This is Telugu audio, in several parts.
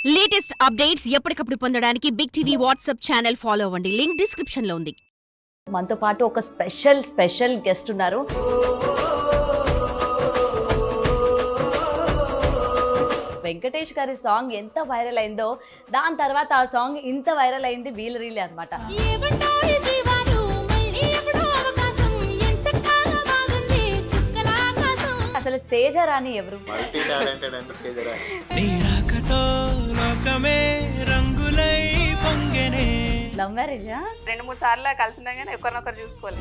లేటెస్ట్ అప్డేట్స్ ఎప్పటికప్పుడు పొందడానికి big TV WhatsApp channel follow అవ్వండి. లింక్ డిస్క్రిప్షన్ లో ఉంది. మనతో పాటు ఒక స్పెషల్ గెస్ట్ ఉన్నారు. వెంకటేష్ గారి సాంగ్ ఎంత వైరల్ అయిందో దాని తర్వాత ఆ సాంగ్ ఇంత వైరల్ అయింది వీళ్ళ రీల్ అనమాట. అసలు తేజ రాణి ఎవరు? లవ్ మ్యారేజా? 2-3 సార్లు కలిసినా కానీ ఒకరినొకరు చూసుకోవాలి.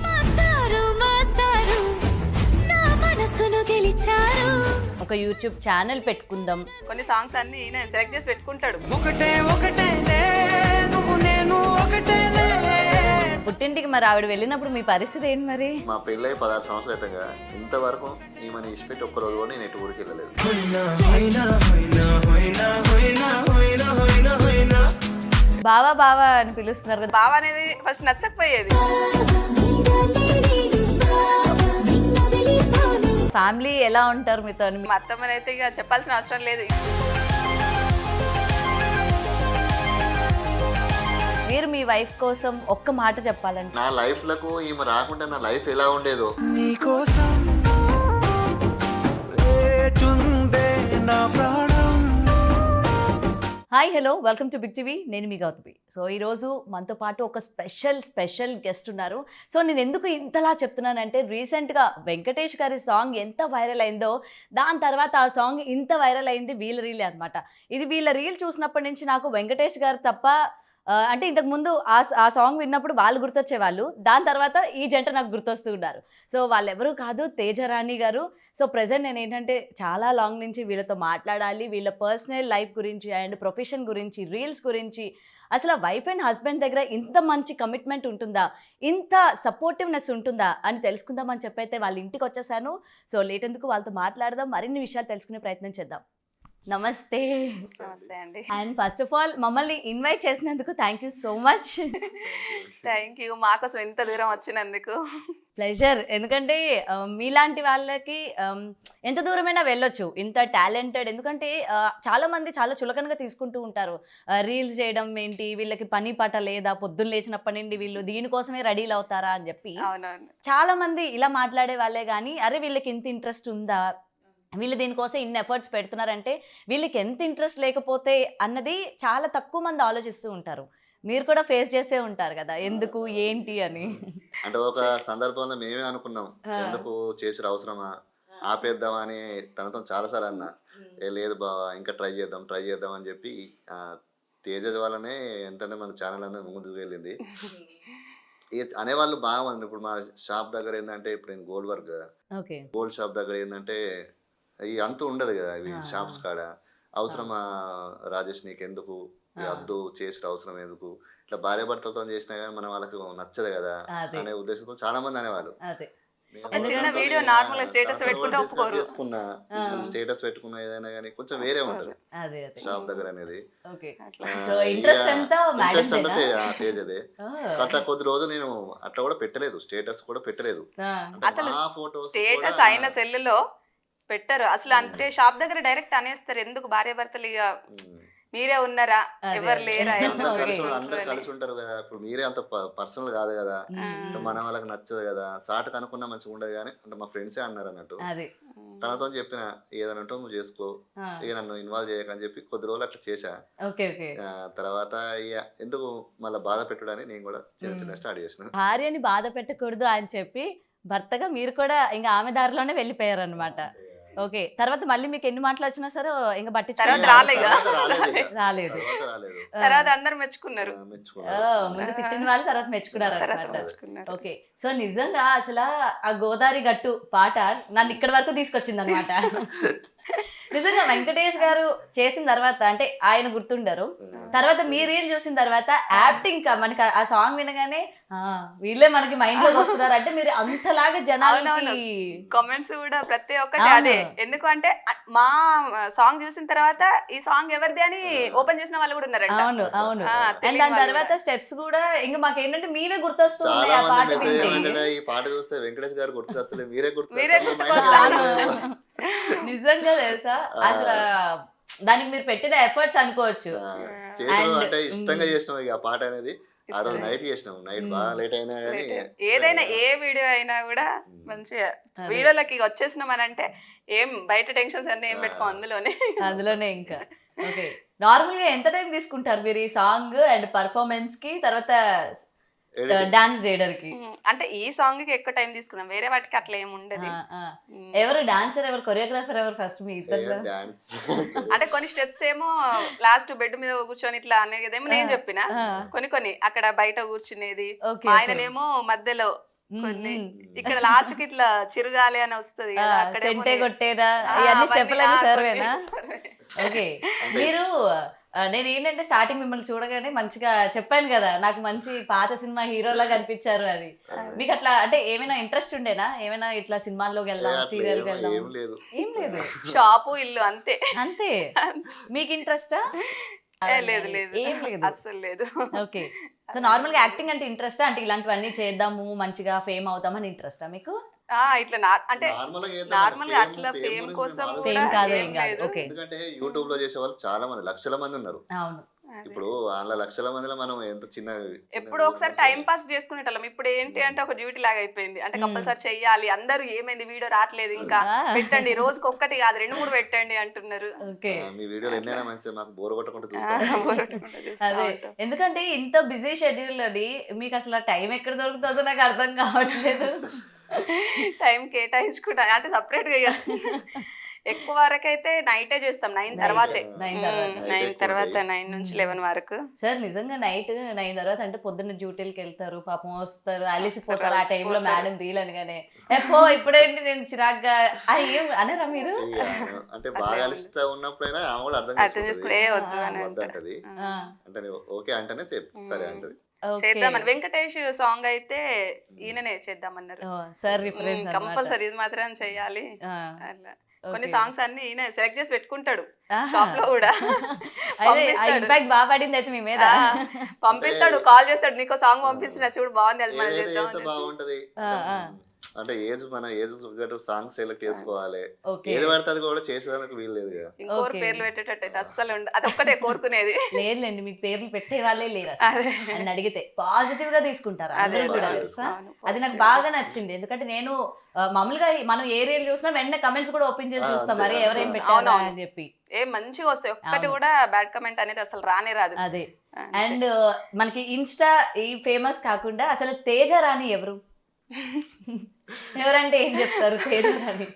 ఒక యూట్యూబ్ ఛానల్ పెట్టుకుందాం. కొన్ని సాంగ్స్ అన్ని ఈయన సెలెక్ట్ చేసి పెట్టుకుంటాడు. పుట్టింటికి మరి ఆవిడ వెళ్ళినప్పుడు మీ పరిస్థితి ఏంటి మరి? మా పెళ్ళై 16 సంవత్సరాలు అయిపోయిందా ఇంతవరకు ఈమెను ఇచ్చిపెట్టి ఒక్కరోజు కూడా నేను ఎటు ఊరికి వెళ్ళలేదు. బావా బావా అని పిలుస్తున్నారు కదా. బావ అనేది ఫస్ట్ నచ్చకపోయేది. ఫ్యామిలీ ఎలా ఉంటారు మీతో? మా అత్తమ్మని అయితే ఇక చెప్పాల్సిన అవసరం లేదు. మీరు మీ వైఫ్ కోసం ఒక్క మాట చెప్పాలంటే? నా లైఫ్ లకు ఈమె రాకుండా నా లైఫ్ ఎలా ఉండేదో. Hi hello, welcome to big TV. నేను మీ గౌతమి. సో ఈరోజు మనతో పాటు ఒక స్పెషల్ గెస్ట్ ఉన్నారు. సో నేను ఎందుకు ఇంతలా చెప్తున్నానంటే, రీసెంట్గా వెంకటేష్ గారి సాంగ్ ఎంత వైరల్ అయిందో దాని తర్వాత ఆ సాంగ్ ఇంత వైరల్ అయింది వీళ్ళ రీల్ అనమాట. ఇది వీళ్ళ రీల్ చూసినప్పటి నుంచి నాకు వెంకటేష్ గారు తప్ప అంటే ఇంతకుముందు ఆ సాంగ్ విన్నప్పుడు వాళ్ళు గుర్తొచ్చేవాళ్ళు, దాని తర్వాత ఈ జంట నాకు గుర్తొస్తూ ఉన్నారు. సో వాళ్ళెవరూ కాదు, తేజరాణి గారు. సో ప్రజెంట్ నేను ఏంటంటే చాలా లాంగ్ నుంచి వీళ్ళతో మాట్లాడాలి, వీళ్ళ పర్సనల్ లైఫ్ గురించి అండ్ ప్రొఫెషన్ గురించి, రీల్స్ గురించి, అసలు వైఫ్ అండ్ హస్బెండ్ దగ్గర ఇంత మంచి కమిట్మెంట్ ఉంటుందా, ఇంత సపోర్టివ్నెస్ ఉంటుందా అని తెలుసుకుందామని చెప్పైతే వాళ్ళ ఇంటికి వచ్చేసాను. సో లేట్ ఎందుకు, వాళ్ళతో మాట్లాడదాం, మరిన్ని విషయాలు తెలుసుకునే ప్రయత్నం చేద్దాం. నమస్తే. నమస్తే అండి. అండ్ ఫస్ట్ ఆఫ్ ఆల్ మమ్మల్ని ఇన్వైట్ చేసినందుకు thank you so much. Thank you, మాకోసం ఎంత దూరం వచ్చినందుకు. ప్లెజర్. ఎందుకంటే మీలాంటి వాళ్ళకి ఎంత దూరమైనా వెళ్ళొచ్చు, ఇంత టాలెంటెడ్. ఎందుకంటే చాలా మంది చాలా చులకనగా తీసుకుంటూ ఉంటారు. రీల్స్ చేయడం ఏంటి, వీళ్ళకి పని పాట లేదా, పొద్దున్న లేచినప్పటి నుండి వీళ్ళు దీనికోసమే రెడీలు అవుతారా అని చెప్పి అవునవును, చాలా మంది ఇలా మాట్లాడే వాళ్ళే. కానీ అరే వీళ్ళకి ఇంత ఇంట్రెస్ట్ ఉందా, వీళ్ళు దీనికోసం ఇన్ని ఎఫర్ట్స్ పెడుతున్నారంటే వీళ్ళకి ఎంత ఇంట్రెస్ట్ లేకపోతే అన్నది చాలా తక్కువ మంది ఆలోచిస్తూ ఉంటారు. మీరు కూడా ఫేస్ చేసే ఉంటారు కదా, ఎందుకు ఏంటి అని. అంటే ఒక సందర్భంలో మేమే అనుకున్నాం, ఎందుకు చేసిన అవసరమా, ఆపేద్దామా అని తనతో చాలాసార్లు అన్నా. లేదు బావా, ఇంకా ట్రై చేద్దాం అని చెప్పి తేజ వల్లనే ఏంటంటే మన ఛానల్ అనేది ముందుకు వెళ్ళింది. అనేవాళ్ళు బాగా మంది. ఇప్పుడు మా షాప్ దగ్గర ఏంటంటే, ఇప్పుడు నేను గోల్డ్ వర్క్ కదా, గోల్డ్ షాప్ దగ్గర ఏంటంటే ఈ అంతు ఉండదు కదా, ఇవి షాప్స్ కాడ అవసరమా రాజేష్, నీకు ఎందుకు అద్దు చేసిన అవసరం ఎందుకు, ఇట్లా భార్య భర్తలతో చేసినా కానీ మనం వాళ్ళకి నచ్చదు కదా అనే ఉద్దేశంతో చాలా మంది అనేవాళ్ళు. స్టేటస్ పెట్టుకున్నా ఏదైనా కానీ కొంచెం వేరే ఉంటుంది షాప్ దగ్గర అనేది. ఇంట్రెస్ట్ అంతా తేజదే. అట్లా కొద్ది రోజులు నేను అట్లా కూడా పెట్టలేదు, స్టేటస్ కూడా పెట్టలేదు. అసలు స్టేటస్ అయిన సెల్లులో పెట్టరు అసలు. అంటే షాప్ దగ్గర డైరెక్ట్ అనేస్తారు, ఎందుకు భార్య భర్తలు ఇక మీరే ఉన్నారా, ఎవరు లేరా, అందరు కలిసి ఉంటారు కదా. ఇప్పుడు మీరే అంత పర్సనల్ కాదు కదా, మన వాళ్ళకి నచ్చదు కదా, సాటుకు అనుకున్నా మంచిగా ఉండదు. కానీ అంటే మా ఫ్రెండ్సే అన్నారు అన్నట్టు. తనతో చెప్పిన ఏదనంటే నువ్వు చేసుకో, ఇక నన్ను ఇన్వాల్వ్ చేయకని చెప్పి కొద్ది రోజులు అట్లా చేశా. తర్వాత ఇక ఎందుకు మళ్ళీ బాధ పెట్టడానికి నేను కూడా చిన్న స్టార్ట్ చేసిన. భార్యని బాధ పెట్టకూడదు అని చెప్పి భర్తగా మీరు కూడా ఇంకా ఆమె దారిలోనే వెళ్ళిపోయారు అనమాట. ఓకే, తర్వాత మళ్ళీ మీకు ఎన్ని మాటలు వచ్చినా సరే ఇంకా బట్టి రాలేదు. తర్వాత అందరు మెచ్చుకున్నారు, ముందు తిట్టిన వాళ్ళు తర్వాత మెచ్చుకున్నారు అనమాట. ఓకే, సో నిజంగా అసలు ఆ గోదావరి గట్టు పాట నన్ను ఇక్కడి వరకు తీసుకొచ్చింది అనమాట. నిజంగా వెంకటేష్ గారు చేసిన తర్వాత అంటే ఆయన గుర్తుండరు, తర్వాత మీ రీల్ చూసిన తర్వాత యాక్టింగ్ మనకి ఆ సాంగ్ వినగానే వీళ్ళే మనకి మైండ్ లోకి వస్తున్నారు. అంటే మీరు అంతలాగా జనాలకి కామెంట్స్ కూడా ప్రతి ఒక్కటి అదే. ఎందుకంటే మా సాంగ్ చూసిన తర్వాత ఈ సాంగ్ ఎవరిది అని ఓపెన్ చేసిన వాళ్ళు కూడా ఉన్నారు. అవును అవును. అండ్ దాని తర్వాత స్టెప్స్ కూడా ఇంకా మాకు ఏంటంటే మీవే గుర్తొస్తుంది. ఆ పాట ఈ పాట చూస్తే వెంకటేష్ గారు గుర్తొస్తలేదు, మీరే గుర్తొస్తారు. నిజంగా తెలుసా, అసలు దానికి మీరు పెట్టిన ఎఫర్ట్స్ అనుకోవచ్చు. చేసిన And, అంటే ఇష్టంగా చేసినాం ఇక ఆ పాట అనేది. ఆ రోజు నైట్ చేసినాం, నైట్ బాగా లేట్ అయినా కానీ ఏదైనా ఏ వీడియో అయినా కూడా మంచిగా వీడియోలకి వచ్చేసినాం అని అంటే ఏం బయట టెన్షన్స్ అన్ని ఏం పెట్టుకో అందులోనే ఇంకా ఓకే. నార్మల్ గా ఎంత టైం తీసుకుంటారు మీరు ఈ సాంగ్ అండ్ పర్ఫార్మెన్స్ కి తర్వాత డాన్స్ చేయడానికి? అంటే ఈ సాంగ్ కి ఎక్కువ టైం తీసుకున్నాం, వేరే వాటికి అట్లా ఏమి ఉండదు. ఎవరు డాన్సర్, ఎవరు కొరియోగ్రాఫర్, ఎవరు ఫస్ట్ మీ ఇద్దరు? డాన్స్ అంటే కొన్ని స్టెప్స్ ఏమో లాస్ట్ బెడ్ మీద కూర్చొని ఇట్లా అనేదేమో నేను చెప్పిన, కొన్ని అక్కడ బయట కూర్చునేది మా ఆయననేమో మధ్యలో, కొన్ని ఇక్కడ లాస్ట్ కి ఇట్లా చిరుగాలి అని వస్తుంది సెంటే కొట్టేదా ఇవన్నీ స్టెప్పులన్నీ సర్వేనా? ఓకే. మీరు నేను ఏంటంటే స్టార్టింగ్ మిమ్మల్ని చూడగానే మంచిగా చెప్పాను కదా, నాకు మంచి పాత సినిమా హీరోలా కనిపించారు అది. మీకు అట్లా అంటే ఏమైనా ఇంట్రెస్ట్ ఉండేనా, ఏమైనా ఇట్లా సినిమాల్లోకి వెళ్దాం, సీరియల్ కి వెళ్దాం? ఏం లేదు. ఏం లేదు, షాపు ఇల్లు అంతే. అంతే. మీకు ఇంట్రెస్టా? లేదు లేదు, ఏం లేదు, అస్సలు లేదు. ఓకే. సో నార్మల్ గా యాక్టింగ్ అంటే ఇంట్రెస్టా, అంటే ఇలాంటివన్నీ చేద్దాము మంచిగా ఫేమ్ అవుతామని ఇంట్రెస్టా మీకు? ఇట్లా అంటే నార్మల్ గా అట్లా ఫేమ్ కోసం ఫేమ్ కాదు, ఏం కాదు. ఓకే. ఎందుకంటే యూట్యూబ్ లో చేసే వాళ్ళు చాలా మంది, లక్షల మంది ఉన్నారు. అవును. ఇప్పుడు వాళ్ళ లక్షల మందిలో మనం ఎంత చిన్న ఎప్పుడు ఒకసారి టైం పాస్ చేసుకునేటోళ్ళం, ఇప్పుడు ఏంటి అంటే ఒక డ్యూటీ లాగా అయిపోయింది. అంటే కంపల్సరీ చెయ్యాలి, అందరూ ఏమైంది వీడియో రావట్లేదు ఇంకా పెట్టండి, రోజుకి ఒక్కటి కాదు 2-3 పెట్టండి అంటున్నారు. మీ వీడియోలు ఎన్నైనా మంచిది, మాకు బోర్ కొట్టకుండా అదే, ఎందుకంటే ఇంత బిజీ షెడ్యూల్ అది మీకు అసలు టైం ఎక్కడ దొరుకుతుందో నాకు అర్థం కావట్లేదు. టైం కేటాయించుకుంటా అంటే సపరేట్ గా ఎక్కువ వరకు అయితే నైటే చేస్తాం, 9 తర్వాతే. 9 తర్వాత 9 నుంచి 11 వరకు. సార్ నిజంగా నైట్ 9 తర్వాత అంటే పొద్దున్న డ్యూటీలకి వెళ్తారు, పాపం వస్తారు, అలిసిపోతారు. ఆ టైంలో మేడం రీల్ అనగానే ఎప్పో ఇప్పుడేంటి నేను చిరాగ్గా ఏం అనరా మీరు? అంటే బాగా అలిస్తా ఉన్నప్పుడైనా ఆమె కూడా అర్థం చేసుకునే వద్దు అని అంటది. అంటే ఓకే అంటేనే సరే అంటది. చేద్దామని వెంకటేష్ సాంగ్ అయితే ఈయననే చేద్దామన్నారు సార్, కంపల్సరీ ఇది మాత్రం చెయ్యాలి అట్లా. కొన్ని సాంగ్స్ అన్ని ఈయన సెలెక్ట్ చేసి పెట్టుకుంటాడు షాప్ లో కూడా. ఇంపాక్ట్ బాగా పడింది అయితే మీ మీద. పంపిస్తాడు, కాల్ చేస్తాడు, నీకు సాంగ్ పంపించిన చూడు బాగుంది, అది మనం చేద్దాం. బాగుంటది అంటే మన ఏజ్ సాంగ్స్ సెలెక్ట్ చేసుకోవాలి, ఏది పడితే అది కూడా చేసేదానికి వీలు లేదు కదా. ఇంకోరు పేర్లు పెట్టేటట్టు అయితే అస్సలు అది ఒక్కటే కోరుకునేది. లేదులేండి, మీకు పేర్లు పెట్టే వాళ్ళే లేరు అని అడిగితే పాజిటివ్ గా తీసుకుంటారు అందరూ కూడా, తెలుసా? అది నాకు బాగా నచ్చింది. ఎందుకంటే నేను మామూలుగా మనం ఏ రీల్ చూసినా వెంటనే కమెంట్స్ కూడా ఓపెన్ చేసి చూస్తాం, మరి ఎవరేం పెట్టారు అని చెప్పి. ఏ మంచిగా వస్తాయి, ఒక్కటి కూడా బ్యాడ్ కమెంట్ అనేది అసలు రానే రాదు. అదే. అండ్ మనకి ఇన్స్టా ఈ ఫేమస్ కాకుండా అసలు తేజ రాణి ఎవరు? ఎవరంటే ఏం చెప్తారు తేజరాని?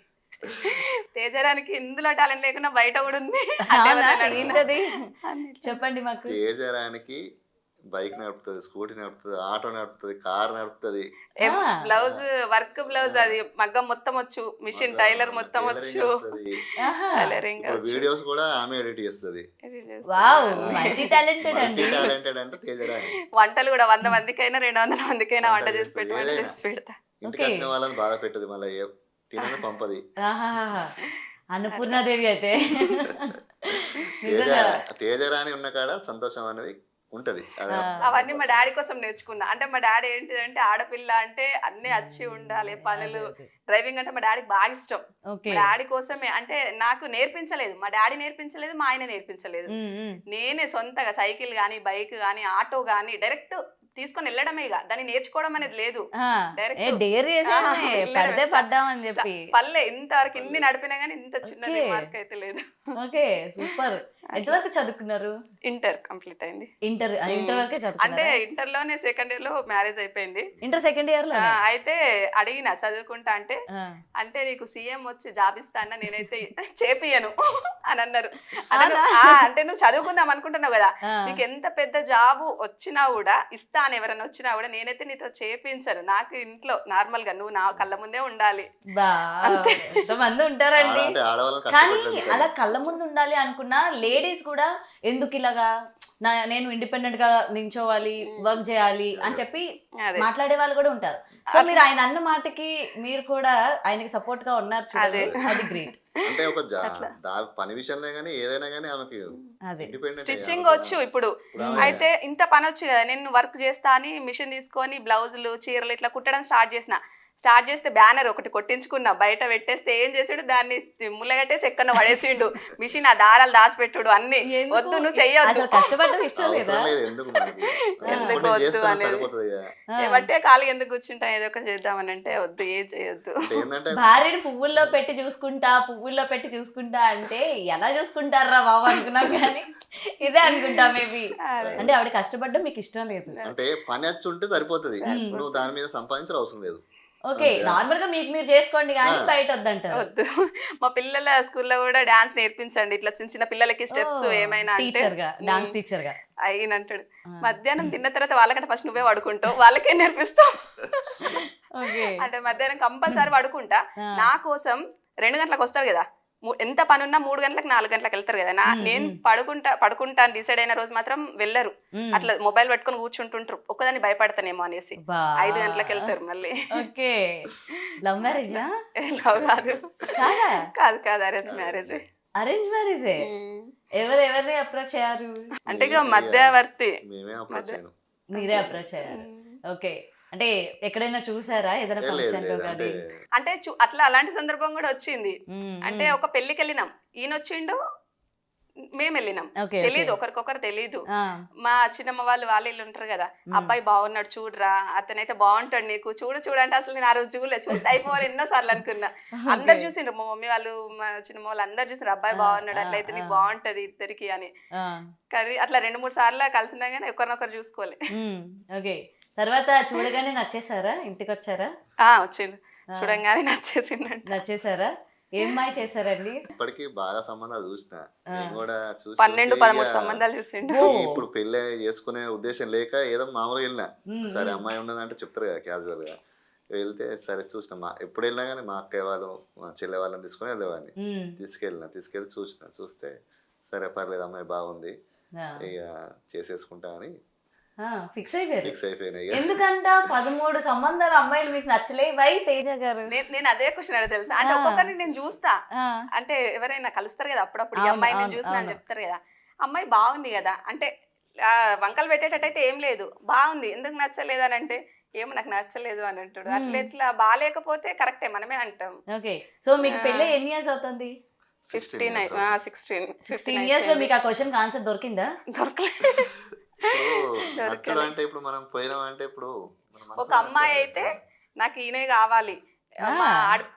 తేజరానికి ఇందులో టాలెంట్ లేకుండా బయట కూడా ఉంది. ఏంటది చెప్పండి మాకు. తేజరానికి బైక్ నడుపుతుంది, స్కూటీ నడుపుతుంది, ఆటో నడుపుతుంది, కార్ నడుపుతుంది, బ్లౌజ్ వర్క్ బ్లౌజ్ అది మగ్గం మొత్తం వచ్చు, మిషన్ టైలర్ మొత్తం వచ్చు, వీడియోస్ కూడా ఆమె ఎడిట్ చేస్తుంది. వావ్, మల్టీ టాలెంటెడ్ అండి. మల్టీ టాలెంటెడ్ అంటే తేజరాని. వంటలు కూడా 100 మందికైనా 200 మందికైనా వంట చేసి పెడతా. ఇంటికి వచ్చిన వాళ్ళని బాధ పెట్టదు, మళ్ళీ తినని పంపది. అన్నపూర్ణాదేవి అయితే. తేజరాని ఉన్న కాడ సంతోషం అనేది ఉంటది. అవన్నీ మా డాడీ కోసం నేర్చుకున్నా. అంటే మా డాడీ ఏంటిదంటే ఆడపిల్ల అంటే అన్ని వచ్చి ఉండాలి, పనులు, డ్రైవింగ్ అంటే మా డాడీకి బాగా ఇష్టం. మా డాడీ కోసమే, అంటే నాకు నేర్పించలేదు, మా డాడీ నేర్పించలేదు, మా ఆయన నేర్పించలేదు. నేనే సొంతగా సైకిల్ గానీ, బైక్ గానీ, ఆటో గానీ డైరెక్ట్ తీసుకొని వెళ్ళడమే, ఇక దాన్ని నేర్చుకోవడం అనేది లేదు. పల్లె ఇంతవరకు ఇన్ని నడిపినా గానీ ఇంత చిన్న మార్క్ అయితే లేదు. Okay, super. ఎంతవరకు చదువుకున్నారు? ఇంటర్ కంప్లీట్ అయింది. ఇంటర్ వరకే చదువుకున్నారా? అంటే ఇంటర్ లోనే సెకండ్ ఇయర్ లో మ్యారేజ్ అయిపోయింది. ఇంటర్ సెకండ్ ఇయర్ లో అయితే అడిగిన చదువుకుంటా అంటే నీకు సీఎం వచ్చి జాబ్ ఇస్తానా, నేనైతే చేపియను అని అన్నారు. అంటే నువ్వు చదువుకుందాం అనుకుంటున్నావు కదా, నీకు ఎంత పెద్ద జాబ్ వచ్చినా కూడా ఇస్తా అని ఎవరైనా వచ్చినా కూడా నేనైతే నీతో చేపించను, నాకు ఇంట్లో నార్మల్ గా నువ్వు నా కళ్ళ ముందే ఉండాలి. ఎంతమంది ఉంటారండి, కానీ అలా కళ్ళ ముందు ఉండాలి అనుకున్నా లేడీస్ కూడా ఎందుకు ఇలాగా నేను ఇండిపెండెంట్ గా నించోవాలి, వర్క్ చేయాలి అని చెప్పి మాట్లాడే వాళ్ళు కూడా ఉంటారు. సో మీరు ఆయన అన్న మాటకి మీరు కూడా ఆయనకి సపోర్ట్ గా ఉన్నారు, అది గ్రేట్. అంటే ఒక పని విషయంలో గానీ ఏదైనా గానీ ఆమెకి స్టిచ్చింగ్ వచ్చు ఇప్పుడు. అయితే ఇంత పని వచ్చు కదా, నేను వర్క్ చేస్తా అని మిషన్ తీసుకొని బ్లౌజులు, చీరలు ఇట్లా కుట్టడం స్టార్ట్ చేసిన. స్టార్ట్ చేస్తే బ్యానర్ ఒకటి కొట్టించుకున్నా, బయట పెట్టేస్తే ఏం చేసాడు దాన్ని ముళ్ళగట్టేసి ఎక్కడ పడేసిండు, మిషన్ ఆ దారాలు దాచిపెట్టుడు అన్ని. ఎందుకు? వద్దు నువ్వు చెయ్యొద్దు, అసలు కష్టపడడం ఇష్టం లేదా? అవసరం లేదు, ఎందుకు మనకి? ఎందుకు ఇప్పుడు వద్దు చేస్తున్నా అనేది. సరిపోతుంది కదా. బట్టే ఖాళీ ఎందుకు కూర్చుంటాం, ఏదో ఒకటి చేద్దామని అంటే వద్దు, ఏం చేయొద్దు. అంటే ఏంటంటే భార్యని పువ్వుల్లో పెట్టి చూసుకుంటా అంటే ఎలా చూసుకుంటారా బాబు అనుకున్నాం, కానీ ఇదే అనుకుంటా మేబీ. అంటే ఆవిడ కష్టపడడం మీకు ఇష్టం లేదు. అంటే పని వచ్చి ఉంటే సరిపోతుంది, నువ్వు దాని మీద సంపాదించిన అవసరం లేదు. ఓకే, నార్మల్ గా మీకు మీరు చేసుకోండి కానీ బయట వద్దంటారు. వద్దు. మా పిల్లల స్కూల్లో కూడా డాన్స్ నేర్పించండి, ఇట్లా చిన్న చిన్న పిల్లలకి స్టెప్స్ ఏమైనా అంటే టీచర్ గా, డాన్స్ టీచర్ గా అయినంటాడు. మధ్యాహ్నం తిన్న తర్వాత వాళ్ళకంటే ఫస్ట్ నువ్వే పడుకుంటావు, వాళ్ళకే నేర్పిస్తావు. అంటే మధ్యాహ్నం కంపల్సరీ పడుకుంటా, నా కోసం 2 గంటలకు వస్తాడు కదా, ఎంత పని ఉన్నా 3 గంటలకు 4 గంటలకు వెళ్తారు కదా, నేను పడుకుంటా అని డిసైడ్ అయిన రోజు మాత్రం వెళ్ళరు, అట్లా మొబైల్ పట్టుకొని కూర్చుంటుంటారు. ఒక్కదాన్ని భయపడతానేమో అనేసి 5 గంటలకు వెళ్తారు మళ్ళీ. ఓకే, లవ్ మ్యారేజా? లవ్ కాదు, కాదు కాదు, అరేంజ్ మ్యారేజ్. అరేంజ్ మ్యారేజే? ఎవరిని అప్రోచ్ అయ్యారు? అంటే ఇక మధ్యవర్తి మేమే అప్రోచ్ అయ్యాను. మీరే అప్రోచ్ అయ్యారు. ఓకే, అంటే ఎక్కడైనా చూసారా ఏదైనా లేదు, ఫంక్షన్ లో లేదు, కానీ? అంటే అట్లా అలాంటి సందర్భం కూడా వచ్చింది. అంటే ఒక పెళ్లికి వెళ్ళినాం, ఈయన వచ్చిండు, మేము వెళ్ళినాం, తెలీదు, ఒకరికొకరు తెలీదు. మా చిన్నమ్మ వాళ్ళు ఇల్లు ఉంటారు కదా, అబ్బాయి బాగున్నాడు చూడరా, అతనైతే బాగుంటాడు, నీకు చూడు అంటే అసలు నేను ఆ రోజు చూడలే, చూస్తే అయిపోవాలి ఎన్నోసార్లు అనుకున్నా. అందరు చూసిండ్రు, మా మమ్మీ వాళ్ళు మా చిన్నమ్మ వాళ్ళు అందరు చూసిండ్రు, అబ్బాయి బాగున్నాడు, అట్లయితే నీకు బాగుంటది ఇద్దరికి అని. కానీ అట్లా 2-3 సార్లు కలిసినా కానీ ఒకరినొకరు చూసుకోలే. ఓకే, తర్వాత చూడగానే నచ్చేసారా? ఇంటికి వచ్చారా? వచ్చిండు, చూడంగానే నచ్చేసారా? ఏం మాయ చేశారండి? ఇప్పటికి బాగా సంబంధాలు చూసిన, నేను కూడా చూసి 12-13 సంబంధాలు చూసిండు. ఇప్పుడు పెళ్లి చేసుకునే ఉద్దేశం లేక ఏదో మామూలుగా వెళ్ళినా, సరే అమ్మాయి ఉన్నదంటే చెప్తారు కదా క్యాజువల్ గా, వెళ్తే సరే చూసిన, ఎప్పుడు వెళ్ళినా కానీ మా అక్కయ్య వాళ్ళు మా చెల్లె వాళ్ళని తీసుకుని వెళ్ళేవాడిని, తీసుకెళ్ళి చూస్తే సరే పర్లేదు అమ్మాయి బాగుంది, ఇక చేసేసుకుంటా అని ఫిక్స్ అయిపోయారు. అయిపోయినాయి. ఎందుకంటే 13 సంబంధాలు అమ్మాయిలు మీకు నచ్చలేవై తేజ గారు? నేను అదే క్వశ్చన్ అడిగి తెలుసా, అంటే ఒక్కొక్కరిని నేను చూస్తా, అంటే ఎవరైనా కలుస్తారు కదా అప్పుడప్పుడు, ఈ అమ్మాయి నేను చూసినా అని చెప్తారు కదా, అమ్మాయి బాగుంది కదా అంటే వంకలు పెట్టేటట్టయితే ఏం లేదు, బాగుంది ఎందుకు నచ్చలేదు అని అంటే ఏమో నాకు నచ్చలేదు అని అంటాడు. అట్లా ఎట్లా బాగాలేకపోతే కరెక్టే మనమే అంటాం. ఓకే, సో మీకు పెళ్ళి ఎన్ని ఇయర్స్ అవుతుంది? 16 ఇయర్స్ లో మీకు ఆ క్వశ్చన్ ఆన్సర్ దొరికిందా? దొరకలేదు. అంటే ఇప్పుడు మనం పోయినామంటే ఇప్పుడు ఒక అమ్మాయి అయితే నాకు ఈయనే కావాలి, మా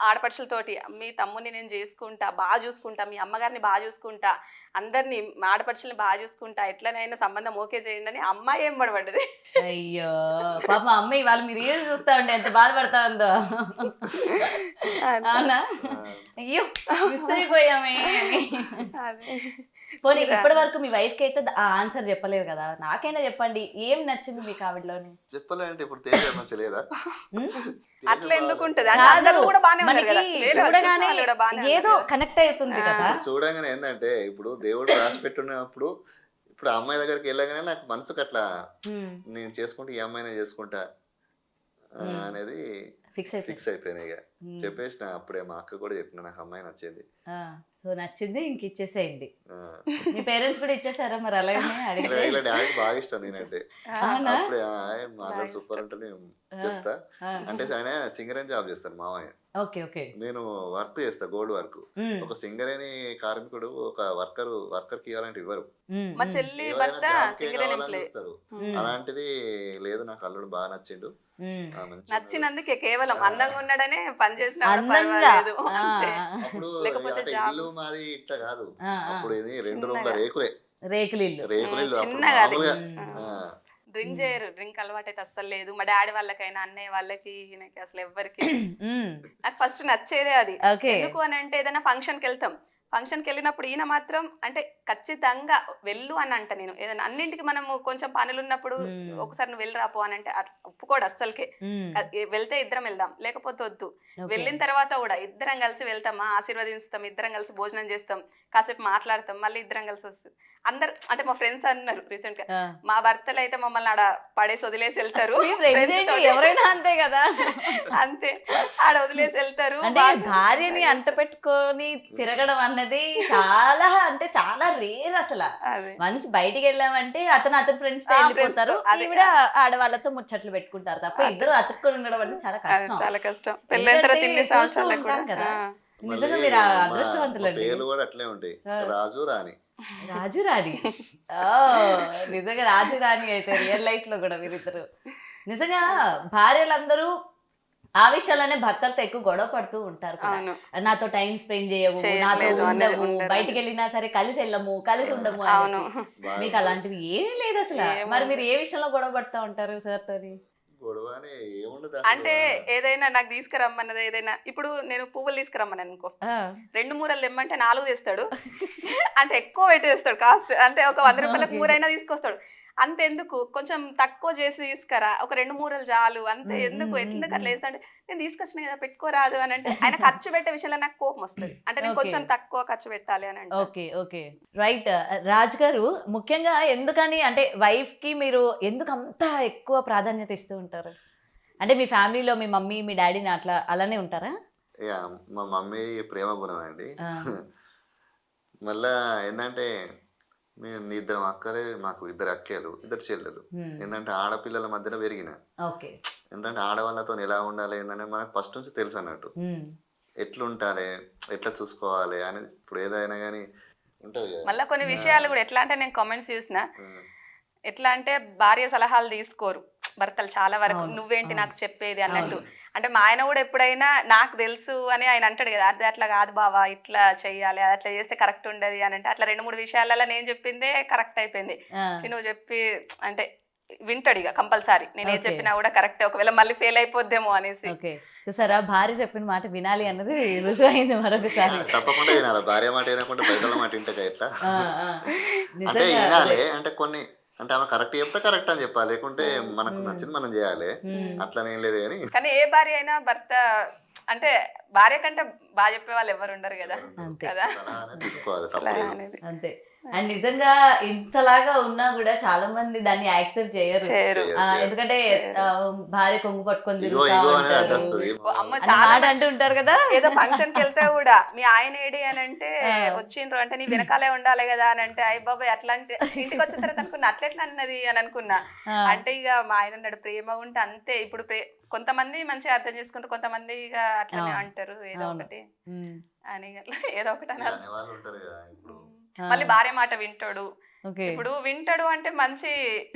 ఆడపడుచులతోటి మీ తమ్ముని నేను చేసుకుంటా, బాగా చూసుకుంటా, మీ అమ్మగారిని బాగా చూసుకుంటా, అందరినీ మా ఆడపడుచుల్ని బాగా చూసుకుంటా, ఎట్లనైనా సంబంధం ఓకే చేయండి అని అమ్మాయి ఏం పడబడ్డది. అయ్యో పాప అమ్మాయి వాళ్ళు మీరు ఏం చూస్తా ఉండే ఎంత బాధపడతా ఉందో. అవునా? అయ్యో మిస్ అయిపోయామే. పోనీ ఇప్పటి వరకు మీ వైఫ్ కి అయితే ఆ ఆన్సర్ చెప్పలేదు కదా, నాకైనా చెప్పండి, ఏం నచ్చింది మీకు ఆవిడలోని? చెప్పాలంటే ఇప్పుడు తేజ మంచిలేదా? అట్లా ఎందుకు ఉంటది, అందరూ కూడా బానే ఉన్నారు కదా, చూడగానే ఏదో కనెక్ట్ అవుతుంది కదా. చూడగానే ఏంటంటే ఇప్పుడు దేవుడు రాసి పెట్టున్నప్పుడు ఇప్పుడు అమ్మాయి దగ్గరికి వెళ్ళగానే నాకు మనసుకు అట్లా నేను చేసుకుంటే ఈ అమ్మాయినే చేసుకుంటా అనేది ఫిక్స్ అయిపోయినాయి. ఇక చెప్పేసిన అప్పుడే మా అక్క కూడా చెప్పిన నాకు అమ్మాయి నచ్చింది, సో నచ్చింది ఇంక ఇచ్చేసేయండి. మీ పేరెంట్స్ కూడా ఇచ్చేసారా మరి? అలాగే డాడీకి బాగా ఇష్టం నేనంటే, అప్పుడే మాట్లాడి సూపర్ అంటే చేస్తా అంటే ఆయన సింగర్ అని జాబ్ చేస్తాను మామయ్య. నేను వర్క్ చేస్తా, గోల్డ్ వర్క్. ఒక సింగర్ అని కార్మికుడు ఒక వర్కర్ కి ఇవ్వాలంటే ఇవ్వరు, మా చెల్లి భర్త సింగర్ అని చూస్తారు. అలాంటిది లేదు, నాకు అల్లుడు బాగా నచ్చిండు, నచ్చినందుకే కేవలం అందంగా ఉన్నాడనే పని చేసిన లేకపోతే ఇల్లు మాది ఇట్లా కాదు, అప్పుడు ఇది 2 రూమ్ల రేకులిల్లు చిన్నగా డ్రింక్ చేయరు, డ్రింక్ అలవాటు అయితే అస్సలు లేదు. మా డాడీ వాళ్ళకైనా అన్నయ్య వాళ్ళకి ఈయనకి అసలు ఎవ్వరికి. నాకు ఫస్ట్ నచ్చేదే అది. ఎందుకు అని అంటే ఏదైనా ఫంక్షన్కి వెళ్తాం, ఫంక్షన్కి వెళ్ళినప్పుడు ఈయన మాత్రం అంటే ఖచ్చితంగా వెళ్ళు అని అంట. నేను ఏదైనా అన్నింటికి మనము కొంచెం పనులు ఉన్నప్పుడు ఒకసారి నువ్వు వెళ్ళి రాపో అని అంటే ఒప్పుకోడు అస్సలకే. వెళ్తే ఇద్దరం వెళ్దాం, లేకపోతే వద్దు. వెళ్ళిన తర్వాత కూడా ఇద్దరం కలిసి వెళ్తామా, ఆశీర్వదిస్తాం, ఇద్దరం కలిసి భోజనం చేస్తాం, కాసేపు మాట్లాడతాం, మళ్ళీ ఇద్దరం కలిసి వస్తాం. అందరు అంటే మా ఫ్రెండ్స్ అన్నారు రీసెంట్ గా, మా భర్తలు అయితే మమ్మల్ని ఆడ పడేసి వదిలేసి వెళ్తారు. ఎవరైనా అంతే కదా, అంతే ఆడ వదిలేసి వెళ్తారు. భార్యని అంట పెట్టుకొని తిరగడం అన్నది చాలా అంటే చాలా రేర్ అసలు. అదే వన్స్ బయటికి వెళ్ళామంటే అతని ఫ్రెండ్స్ తో ఆ, వెళ్ళిపోతారు, friends తో, అదే. ఈవిడ ఆడవాళ్ళతో ముచ్చట్లు పెట్టుకుంటారు తప్ప ఇద్దరు అతుక్కొని ఉండడం అంటే చాలా అది కష్టం. చాలా కష్టం. పెళ్ళైన తర్వాత ఎందుకంటే ఇన్ని చూస్తూ సంవత్సరాలకు కూడా ఉంటాం కదా. ఆ. నిజంగా మళ్ళీ మీరు మా అదృష్టవంతులండి. పేర్లు కూడా అట్లే ఉంటాయి, రాజు రాణి. రాజు రాణి. నిజంగా రాజు రాణి అయితే రియల్ లైఫ్ లో కూడా వీరిద్దరు. నిజంగా భార్యలందరూ ఆ విషయాలనే భర్తలతో ఎక్కువ గొడవ పడుతూ ఉంటారు కదా. అవును నాతో టైం స్పెండ్ చేయవు, నాతో చేయట్లేదు అనేది ఉండవు, ఉండరు. బయటికి వెళ్ళినా సరే కలిసి వెళ్ళము, కలిసి ఉండము అని అవును చెప్పి. బాగా మీకు అలాంటివి ఏమీ లేదు అసలు. ఏమో. మరి మీరు ఏ విషయంలో గొడవ పడతా ఉంటారు సార్ తోని? గొడవ అని ఏముండదు అంటే ఏదైనా నాకు తీసుకురమ్మన్నది ఏదైనా ఇప్పుడు నేను పువ్వులు తీసుకురమ్మని అనుకో, 2 మూరలు తెమ్మంటే 4 తెస్తాడు. అంటే ఎక్కువ పెట్టేస్తాడు కాస్ట్. అంటే ఒక 100 రూపాయలకు Okay. మూరైనా తీసుకొస్తాడు. అంతెందుకు కొంచెం తక్కువ చేసి తీసుకురా, ఒక 2 మూరలు చాలు అంతే. ఎందుకు ఎందుకు అట్లా వేస్తా అంటే నేను తీసుకొచ్చిన కదా పెట్టుకోరాదు అని అంటే ఆయన ఖర్చు పెట్టే విషయంలో నాకు కోపం వస్తుంది. అంటే నేను Okay. కొంచెం తక్కువ ఖర్చు పెట్టాలి అని అంటే ఓకే ఓకే రైట్. రాజ్ గారు, ముఖ్యంగా ఎందుకని అంటే వైఫ్ కి మీరు ఎందుకు అంత ఎక్కువ ప్రాధాన్యత ఇస్తూ ఉంటారు? అంటే మీ ఫ్యామిలీలో మీ మమ్మీ మీ డాడీని అట్లా అలానే ఉంటారా? ఇక మా మమ్మీ ప్రేమ గుణం అండి. ఆ. మళ్ళా ఏంటంటే మేము ఇద్దరం అక్కలే, మాకు 2 అక్కలు 2 చెల్లెలు. Hmm. ఏంటంటే ఆడపిల్లల మధ్యన పెరిగిన, ఓకే. ఏంటంటే ఆడవాళ్ళతో ఎలా ఉండాలి ఏంటంటే మనకు ఫస్ట్ నుంచి తెలుసు అన్నట్టు. ఉమ్. ఎట్లుంటాలి, ఎట్లా చూసుకోవాలి అనేది ఇప్పుడు ఏదైనా కానీ ఉంటుంది కదా. మళ్ళీ కొన్ని విషయాలు కూడా ఎట్లా అంటే నేను కామెంట్స్ చూసిన ఉమ్. ఎట్లా అంటే భార్య సలహాలు తీసుకోరు భర్తలు చాలా వరకు. అవును, నువ్వేంటి అవును. నాకు చెప్పేది అన్నట్టు. అవును. అంటే మా ఆయన కూడా ఎప్పుడైనా నాకు తెలుసు అని ఆయన అంటాడు కదా, అది అట్లా కాదు బావా ఇట్లా చెయ్యాలి, అది అట్లా చేస్తే కరెక్ట్ ఉండదు అని అంటే అట్లా 2-3 విషయాలలో నేను చెప్పిందే కరెక్ట్ అయిపోయింది. ఆ. నువ్వు చెప్పి అంటే వింటాడు ఇక కంపల్సరీ. నేను ఏం Okay. చెప్పినా కూడా కరెక్టే, ఒకవేళ మళ్ళీ ఫెయిల్ అయిపోద్దేమో అనేసి. ఓకే, చూసారా, భార్య చెప్పిన మాట వినాలి అన్నది రుజువు అయింది మరొకసారి. తప్పకుండా వినాలి. భార్య మాట వినకుండా బయట మాట వింటే ఎట్లా ఆ, ఆ. అంటే నిజంగా వినాలి. అంటే కొన్ని అంటే ఆమె కరెక్ట్ చెప్తే కరెక్ట్ అని చెప్పాలి, లేకుంటే మనకు ఉమ్. నచ్చింది మనం చేయాలి. ఉమ్. అట్లనేం లేదు కానీ కానీ ఏ భార్య అయినా భర్త అంటే భార్య కంటే బాగా చెప్పే వాళ్ళు ఎవరు ఉండరు కదా. అంతే. కదా సలహా అనేది తీసుకోవాలి, అలా తప్పలేదు. అనేది అంతే. అండ్ నిజంగా ఇంతలాగా ఉన్నా కూడా చాలా మంది దాన్ని యాక్సెప్ట్ చేయరు. చేయరు. ఎందుకంటే భార్య కొంగు పట్టుకొని ఇగో తిరుగుతా ఇగో అనేది ఉంటారు అడ్డొస్తుంది. అమ్మ అని చాలా మాట అంటూ ఉంటారు కదా. ఏదో ఫంక్షన్ కి వెళ్తే కూడా మీ ఆయన ఏడి అని అంటే ఆ. వచ్చిండ్రు అంటే నీ వెనకాలే ఉండాలి కదా అని అంటే అయ్య బాబాయ్ అట్లా అంటే ఇంటికి వచ్చిన తర్వాత అనుకున్నా అట్లెట్లా అన్నది అని అనుకున్నా. ఆ. అంటే ఇక మా ఆయన అన్నాడు ప్రేమ ఉంటే అంతే. ఇప్పుడు కొంతమంది మంచిగా అర్థం చేసుకుంటారు, కొంతమంది ఇక అట్లనే అవును. అంటారు ఏదో అవును. ఒకటి ఉమ్. అని అట్లా ఏదో ఒకటి ఇక అనాలి. అనేవాళ్ళు ఉంటారు కదా ఇప్పుడు. ఆ. మళ్ళీ భార్య మాట వింటాడు. ఓకే. ఇప్పుడు వింటాడు అంటే మంచి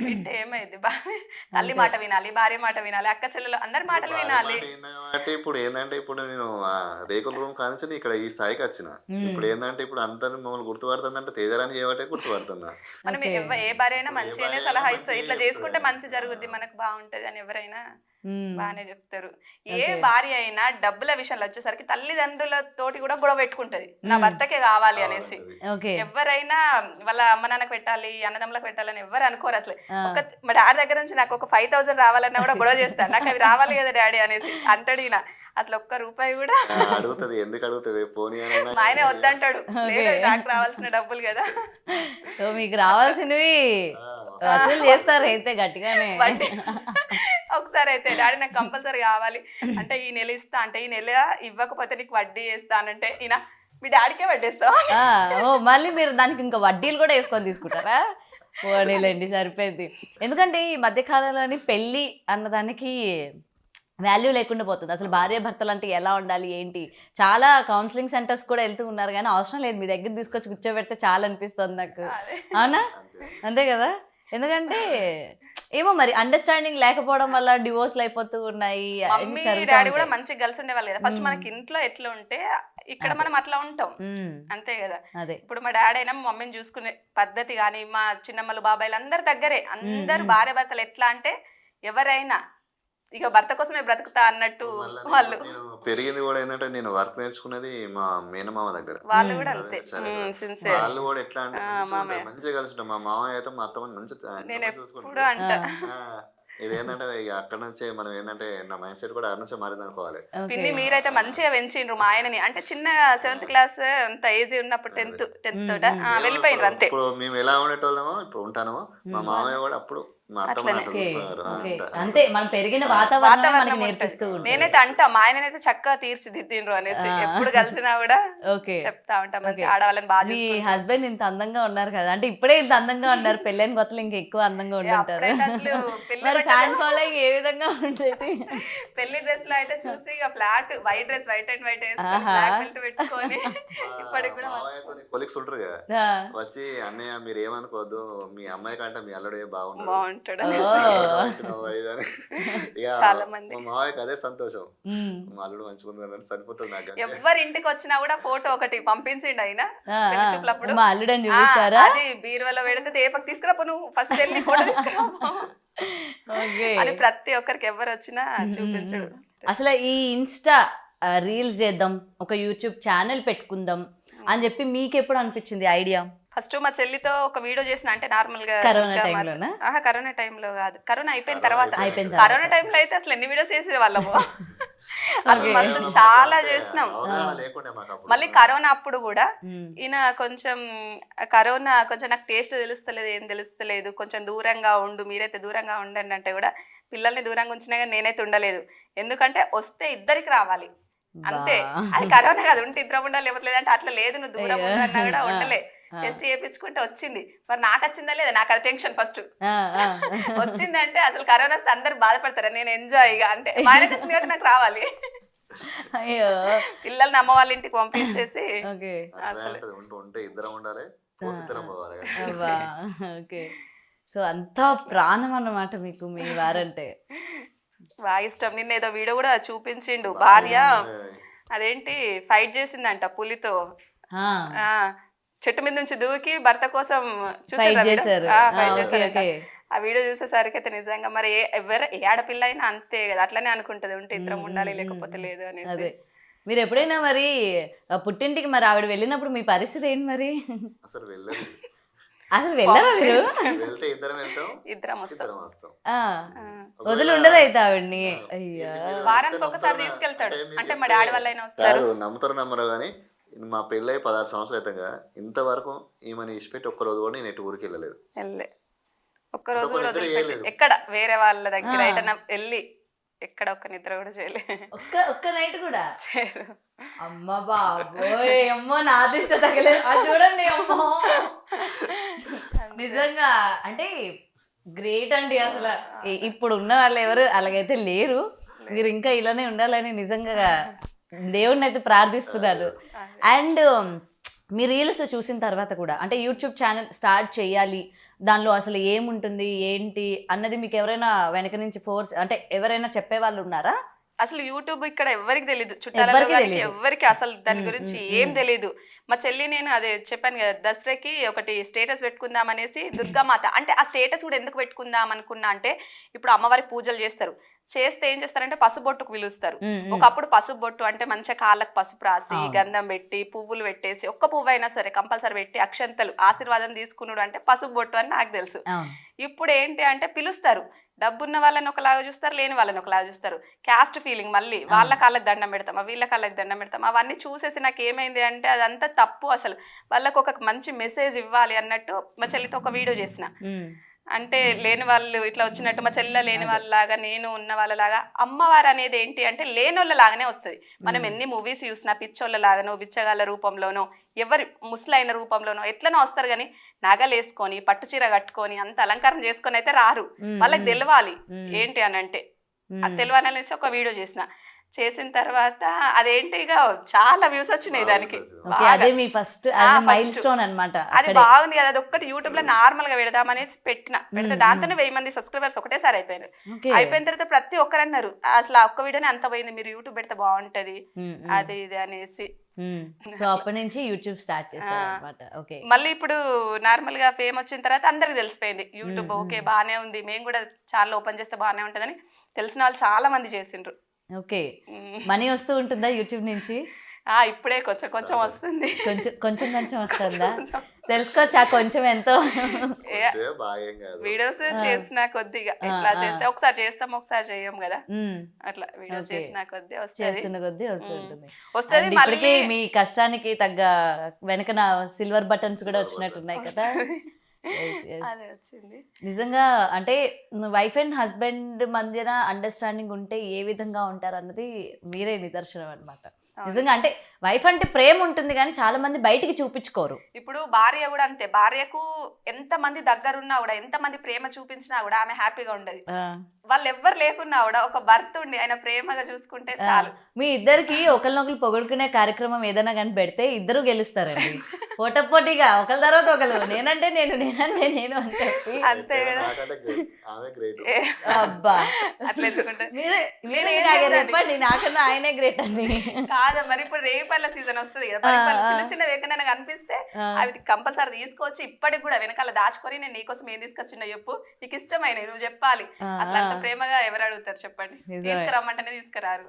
వింటే ఏమైంది, తల్లి అంతే. మాట వినాలి, భార్య మాట వినాలి, అక్క చెల్లెలు అందరి మాటలు భార్య వినాలి. మాట విన్నా కాబట్టి ఇప్పుడు ఏంటంటే ఇప్పుడు నేను ఆ రేకుల రూమ్ కానించి ఇక్కడ ఈ స్థాయికి వచ్చిన. ఉమ్. ఇప్పుడు ఏంటంటే ఇప్పుడు అందరిని మమ్మల్ని గుర్తుపడుతుందంటే తేజరాని చేయబట్టే గుర్తుపడుతున్నా. మనం ఓకే. ఏ భార్య అయినా ఇప్పుడు ఏ మంచిగానే భార్య సలహా అయినా ఇస్తుంది, ఇట్లా మంచిగా చేసుకుంటే చెప్తుంది. మంచి జరుగుద్ది, మనకు బాగుంటది అని ఎవరైనా ఉమ్. బాగానే చెప్తారు. ఏ ఓకే. భార్య అయినా డబ్బుల విషయంలో వచ్చేసరికి తల్లిదండ్రులతోటి కూడా గొడవ పెట్టుకుంటది, నా మ్మ్. భర్తకే కావాలి అనేసి. కావాలన్నది. ఓకే. ఎవరైనా వాళ్ళ అమ్మ నాన్నకు పెట్టాలి, అన్నదమ్ములకు పెట్టాలని ఎవరు అనుకోరు అసలు. ఆ. మా డాడీ దగ్గర నుంచి నాకు ఒక 5,000 రావాలన్నా కూడా గొడవ చేస్తాను, నాకు అవి రావాలి కదా డాడీ అనేసి అంటాడు ఈయన. అసలు ఒక్క రూపాయి కూడా అడుగుతుంది, ఎందుకు అడుగుతుంది పోనీ అని మా ఆయనే వద్దంటాడు. ఓకే. లేదు నాకు రావాల్సిన డబ్బులు కదా. సో మీకు రావాల్సినవి వసూలు చేస్తారు అయితే గట్టిగానే. వడ్డీ. ఒకసారి అయితే డాడీ నాకు కంపల్సరీ కావాలి అంటే ఈ నెల ఇస్తా అంటే ఈ నెల ఇవ్వకపోతే నీకు వడ్డీ వేస్తానంటే ఈయన మీ డాడీకే వడ్డేస్తావు. ఆ, ఓ మళ్ళీ మీరు దానికి ఇంకా వడ్డీలు కూడా వేసుకొని తీసుకుంటారా? పోనీలేండి, సరిపోయింది. ఎందుకంటే ఈ మధ్య కాలంలోని పెళ్ళి అన్నదానికి వాల్యూ లేకుండా పోతుంది. అసలు భార్య భర్తలు అంటే ఎలా ఉండాలి ఏంటి, చాలా కౌన్సిలింగ్ సెంటర్స్ కూడా వెళ్తూ ఉన్నారు కానీ అవసరం లేదు, మీ దగ్గర తీసుకొచ్చి కూర్చోబెడితే చాలా అనిపిస్తుంది నాకు. అదే. అవునా? అంతే. అంతే కదా. ఎందుకంటే ఏమో మరి అండర్స్టాండింగ్ లేకపోవడం వల్ల డివోర్స్లు అయిపోతూ ఉన్నాయి. అన్ని మమ్మీ జరుగుతూ డాడీ కూడా ఉంటాయి. మంచిగా కలిసి ఉండేవాళ్ళు కదా. ఫస్ట్ మ్మ్. మనకి ఇంట్లో ఎట్లా ఉంటే ఇక్కడ అదే. మనం అట్లా ఉంటాం ఉమ్, అంతే కదా. అదే. ఇప్పుడు మా డాడీ అయినా మా మమ్మీని చూసుకునే పద్ధతి కానీ మా చిన్నమ్మలు బాబాయిలు అందరి దగ్గరే అందరు మ్మ్. భార్య భర్తలు ఎట్లా అంటే ఎవరైనా ఇక భర్త కోసమే బ్రతుకుతా అన్నట్టు మళ్ళా వాళ్ళు నేను పెరిగింది కూడా ఏంటంటే నేను వర్క్ నేర్చుకున్నది మా మేనమామ దగ్గర. వాళ్ళు మ్మ్. కూడా అంతే సరే కదా. సిన్సియర్. వాళ్ళు కూడా ఎట్లా అంటే ఆ, మంచిగా మామయ్య. ఉంటారు, మంచిగా కలిసి ఉంటారు. మా మామయ్య అయితే మా అత్తమ్మని మంచిగా నేను ఎప్పుడు చూసుకుంటారు. అంట ఆ. ఇదేంటంటే ఇక అక్కడ నుంచే మనం ఏంటంటే నా మైండ్ సెట్ కూడా అక్కడ నుంచే మారింది అనుకోవాలి. ఓకే. పిన్ని మీరైతే మంచిగా పెంచిండ్రు మా ఆయనని. అంటే చిన్న 7th క్లాస్ అంత ఏజ్ ఉన్నప్పుడు 10th తోట మ్మ్. వెళ్ళిపోయిండ్రు అంతే. ఇప్పుడు మేము ఎలా ఉండేటోళ్ళమో ఇప్పుడు ఉంటానో మా మ్మ్. మామయ్య కూడా అప్పుడు మా అత్తమ్మ అట్లనే. అట్లా ఓకే చూసుకున్నారు ఓకే అంత. అంతే మనం పెరిగిన వాతావరణం మనకి వాతావరణం నేర్పిస్తూ ఉంటది. ఉంటుంది. నేనైతే అంటా మా ఆయననైతే చక్కగా తీర్చిదిద్దిండ్రు అనేసి ఆ. ఎప్పుడు కలిసినా కూడా ఓకే చెప్తా ఉంటా మంచి ఓకే. ఆడవాళ్ళని బాగా మీ చూసుకుంటారు. హస్బెండ్ ఇంత అందంగా ఉన్నారు కదా, అంటే ఇప్పుడే ఇంత అందంగా ఉన్నారు, పెళ్ళైన కొత్తలో ఇంకా ఎక్కువ అందంగా ఉండుంటారు. అప్పుడైతే అసలు పెళ్లి మరి బట్టలు- ఫ్యాన్ ఫాలోయింగ్ ఏ విధంగా ఉండేది? పెళ్లి డ్రెస్ లో అయితే చూసి ఇక flat white dress white and white వేసుకొని ఆహా. బ్లాక్ బెల్ట్ పెట్టుకొని ఇప్పటికి కూడా మావయ్యతో కొలిక్స్ ఉంటారు కదా, ఆ. వచ్చి అన్నయ్య మీరు ఏమనుకోవద్దు, మీ అమ్మాయి కంటే మీ అల్లుడే బాగున్నాడు, బాగుంటాడు ఓ. అనేసి. ఇక చాలా మంది. మా మావయ్యకి అదే సంతోషం, ఉమ్. మా అల్లుడు మంచిగా ఉందని సరిపోతుంది నాకు అంటే. ఎవరి ఇంటికి వచ్చినా కూడా ఫోటో ఒకటి పంపించిండు ఆయన ఆ, పెళ్లి ఆ. చూపులప్పుడు. మా అల్లుడని ఆ, చూపిస్తారా? అది బీరువాలో పెడితే దేపక్ తీసుకురాపో, నువ్వు ఫస్ట్ వెళ్ళి ఫోటో తీసుకురాపో ఓకే. అని ప్రతి ఒక్కరికి ఎవరు వచ్చినా చూపించడు. అసలు ఈ ఇన్స్టా రీల్స్ చేద్దాం, ఒక యూట్యూబ్ ఛానల్ పెట్టుకుందాం అని చెప్పి మీకు ఎప్పుడు అనిపించింది ఐడియా? ఫస్ట్ మా చెల్లితో ఒక వీడియో చేసిన, అంటే నార్మల్ గా కరోనా ఇంకా టైంలోనా? కరోనా టైంలో కాదు, కరోనా అయిపోయిన కరోనా తర్వాత. అయిపోయిన కరోనా తర్వాత. టైంలో అయితే అసలు ఎన్ని వీడియోస్ చేసే వాళ్ళము అసలు ఓకే. మస్తు మాకు చాలా అంటే చేసినాం. అవగాహన లేకుండే మాకు అప్పుడు. మళ్ళీ కరోనా అప్పుడు కూడా ఉమ్. ఈయన కొంచెం కరోనా కొంచెం నాకు టేస్ట్ తెలుస్తలేదు, ఏం తెలుస్తలేదు, కొంచెం దూరంగా ఉండు, మీరైతే దూరంగా ఉండండి అంటే కూడా పిల్లల్ని దూరంగా ఉంచినా కానీ నేనైతే ఉండలేదు. ఎందుకంటే వస్తే ఇద్దరికి రావాలి అంతే. బా. అది కరోనా కాదు, ఉంటే ఇద్దరం ఉండాలి, లేకపోతే లేదంటే అట్లా లేదు, నువ్వు దూరం అయ్యో. ఉండు అన్నా కూడా ఆ, ఉండలే. ఆ. టెస్ట్ చేయించుకుంటే వచ్చింది. మరి నాకు వచ్చిందా లేదా, నాకు అది టెన్షన్ ఫస్ట్. ఆ, ఆ. వచ్చిందంటే అసలు కరోనా వస్తే అందరు బాధపడతారు, నేను ఎంజాయ్ ఇక అంటే మా ఆయనకు వచ్చింది కాబట్టి నాకు రావాలి. అయ్యో. పిల్లల్ని అమ్మ వాళ్ళ ఇంటికి పంపించేసి ఓకే. అట్లా అసలు. అంటది, ఉంటే ఇద్దరం ఉండాలి, పోతే ఇద్దరం పోవాలి కదా. అబ్బా. ఓకే. సో అంతా ప్రాణం అన్నమాట మీకు మీ వారంటే. బాగా ఇష్టం. నిన్న ఏదో వీడియో కూడా చూపించిండు, భార్య అదేంటి ఫైట్ చేసిందంట పులితో. ఆ, ఆ చెట్టు మీద నుంచి దూకి భర్త కోసం ఫైట్ చూసారా చేశారు. video? ఆ, fight ఓకే చేశారంట. ఓకే. ఆ వీడియో చూసేసరికి అయితే నిజంగా మరి ఏ ఆడపిల్ల అయినా అంతే కదా, అట్లనే అనుకుంటది, ఉంటే ఇద్దరం ఉండాలి లేకపోతే లేదు అనేసి. అదే. మీరు ఎప్పుడైనా మరి పుట్టింటికి మరి ఆవిడ వెళ్ళినప్పుడు మీ పరిస్థితి ఏంటి మరి? అసలు వెళ్ళదు, అసలు వెళ్ళరా మీరు? వెళ్తే ఇద్దరం వెళ్తాం, ఇద్దరం వస్తాం. ఇద్దరం వస్తాం. ఆ, ఆ. వదిలి ఉండరు అయితే ఆవిడ్ని. అయ్యా. వారానికి ఒకసారి తీసుకెళ్తాడు, అంటే మా డాడీ వాళ్ళు అయినా వస్తారు. కాదు, నమ్ముతారు నమ్మరు కానీ మా పెళ్ళై 16 సంవత్సరాలు అవుతాం కదా, ఇంతవరకు ఈమెను ఇచ్చిపెట్టి ఒక్క రోజు కూడా నేను ఎటు ఊరికి వెళ్ళలేదు. వెళ్ళే ఒక్క రోజు ఒక్క కూడా నిద్ర వదిలిపెట్టి చేయలేదు. ఎక్కడ వేరే వాళ్ళ దగ్గర ఆ. ఎటన్నా వెళ్ళి ఎక్కడ ఒక్క నిద్ర కూడా చేయలే. ఒక్క నైట్ కూడా? చేయరు. అమ్మ బాబోయ్, అమ్మో నా దిష్ట తగలేదు. అది చూడండి అమ్మో. నిజంగా అంటే గ్రేట్ అండి. అసలు ఇప్పుడు ఉన్న వాళ్ళు ఎవరు అలాగైతే లేరు. మీరు ఇంకా ఇలానే ఉండాలని నిజంగా దేవుడిని అయితే ప్రార్థిస్తున్నారు. అండ్ మీ రీల్స్ చూసిన తర్వాత కూడా అంటే యూట్యూబ్ ఛానల్ స్టార్ట్ చేయాలి, దానిలో అసలు ఏముంటుంది ఏంటి అన్నది మీకు ఎవరైనా వెనక నుంచి ఫోర్స్ అంటే ఎవరైనా చెప్పే వాళ్ళు ఉన్నారా? అసలు యూట్యూబ్ ఇక్కడ ఎవరికి తెలీదు, చుట్టాలలో ఎవ్వరికీ కానీ తెలీదు. ఎవరికి అసలు దాని గురించి ఏం తెలీదు. మా చెల్లి నేను అదే చెప్పాను కదా, దసరాకి ఒకటి స్టేటస్ పెట్టుకుందాం అనేసి దుర్గామాత, అంటే ఆ స్టేటస్ కూడా ఎందుకు పెట్టుకుందాం అనుకున్నా అంటే ఇప్పుడు అమ్మవారి పూజలు చేస్తారు, చేస్తే ఏం చేస్తారంటే పసుపు బొట్టుకు పిలుస్తారు. ఒకప్పుడు పసుపు బొట్టు అంటే మంచిగా కాళ్ళకు పసుపు రాసి అవును. గంధం పెట్టి పువ్వులు పెట్టేసి ఒక్క పువ్వు అయినా సరే కంపల్సరీ పెట్టి అక్షంతలు ఆశీర్వాదం తీసుకున్నాడు అంటే పసుపు బొట్టు అని నాకు తెలుసు. అవును. ఇప్పుడు ఏంటి అంటే పిలుస్తారు, డబ్బున్న వాళ్ళని ఒకలాగా చూస్తారు, లేని వాళ్ళని ఒకలాగా చూస్తారు, క్యాస్ట్ ఫీలింగ్, మళ్ళీ వాళ్ళ కాళ్ళకి దండం పెడతామా వీళ్ళ కాళ్ళకి దండం పెడతాం, అవన్నీ చూసేసి నాకు ఏమైంది అంటే అదంతా తప్పు. అసలు వాళ్ళకు ఒక మంచి మెసేజ్ ఇవ్వాలి అన్నట్టు మా చెల్లితో ఒక వీడియో చేసిన, అంటే లేని వాళ్ళు ఇట్లా వచ్చినట్టు మా చెల్లె లేని వాళ్ళలాగా నేను ఉన్న వాళ్ళలాగా అమ్మవారు అనేది ఏంటి అంటే లేనోళ్ళ లాగానే వస్తుంది. మనం ఎన్ని మూవీస్ చూసినా పిచ్చోళ్ళ లాగానో బిచ్చగాళ్ళ రూపంలోనో ఎవరి ముసలైన రూపంలోనో ఎట్లనో వస్తారు, కానీ నగలు వేసుకొని పట్టు చీర కట్టుకొని అంత అలంకారం చేసుకొని అయితే రారు. వాళ్ళకి తెలవాలి ఏంటి అని అంటే, అది తెలియాలనేసి ఒక వీడియో చేసిన తర్వాత అదేంటి ఇక చాలా వ్యూస్ వచ్చినాయి దానికి. ఓకే, అదే మీ ఫస్ట్ మైల్ స్టోన్ అన్నమాట. అది బాగుంది కదా, అది ఒక్కటి యూట్యూబ్ లో నార్మల్ గా పెడదామనేసి పెడితే దాంతోనే 1000 మంది సబ్స్క్రైబర్స్ ఒకటేసారి అయిపోయారు. అయిపోయిన తర్వాత ప్రతి ఒక్కరు అన్నారు అసలు ఆ ఒక్క వీడియోనే అంత పోయింది, మీరు యూట్యూబ్ పెడితే బాగుంటది అది ఇది అనేసి. సో అప్పటి నుంచి యూట్యూబ్ స్టార్ట్ చేశారు అన్నమాట. ఓకే, మళ్ళీ ఇప్పుడు నార్మల్ గా ఫేమ్ వచ్చిన తర్వాత అందరికి తెలిసిపోయింది యూట్యూబ్ ఓకే బానే ఉంది, మేము కూడా ఛానల్ ఓపెన్ చేస్తే బానే ఉంటదని తెలిసిన వాళ్ళు చాలా మంది చేసిండ్రు. ఓకే, మనీ వస్తూ ఉంటుందా యూట్యూబ్ నుంచి? ఇప్పుడే కొంచెం కొంచెం వస్తుంది. కొంచెం వస్తుందా? తెలుసుకోవచ్చా కొంచెం ఎంతో? వీడియోస్ చేసిన కొద్దిగా ఎట్లా చేస్తే ఒకసారి చేస్తాం ఒకసారి చేయం కదా, అట్లా వీడియోస్ చేసిన కొద్ది చేస్తున్న కొద్ది వస్తుంది. మళ్ళీ మీ కష్టానికి తగ్గ వెనకన సిల్వర్ బటన్స్ కూడా వచ్చినట్టున్నాయి కదా. అదే వచ్చింది. నిజంగా అంటే వైఫ్ అండ్ హస్బెండ్ మధ్యన అండర్స్టాండింగ్ ఉంటే ఏ విధంగా ఉంటారు అన్నది మీరే నిదర్శనం అన్నమాట. నిజంగా అంటే వైఫ్ అంటే ప్రేమ ఉంటుంది కానీ చాలా మంది బయటికి చూపించుకోరు. ఇప్పుడు భార్య కూడా అంతే, భార్యకు ఎంత మంది దగ్గరున్నా కూడా ఎంత మంది ప్రేమ చూపించినా కూడా ఆమె హ్యాపీగా ఉండదు. వాళ్ళు ఎవ్వరు లేకున్నా కూడా ఒక భర్త ఉండి ఆయన ప్రేమగా చూసుకుంటే చాలు. మీ ఇద్దరికి ఒకరినొకరు పొగుడుకునే కార్యక్రమం ఏదైనా కానీ పెడితే ఇద్దరు గెలుస్తారండి. పోటీగా ఒకరి తర్వాత ఒకరు, నేనంటే నేను నేనంటే నేను అని చెప్పి. అంతే కదా. ఆమె గ్రేట్. అబ్బా అట్లా ఎందుకుంటారు? చెప్పండి నాకన్నా ఆయనే గ్రేట్ అని. కాదా మరి ఇప్పుడు రేగిపళ్ళ సీజన్ వస్తుంది కదా, చిన్న చిన్న ఎక్కడైనా కనిపిస్తే అవి కంపల్సరీ తీసుకొచ్చి ఇప్పటికి కూడా వెనకాల దాచుకొని నేను నీకోసం ఏం తీసుకొచ్చిన చెప్పు, నీకు ఇష్టమైన నువ్వు చెప్పాలి. అసలు అంత ప్రేమగా ఎవరు అడుగుతారు చెప్పండి, తీసుకురమ్మంటేనే తీసుకురారు.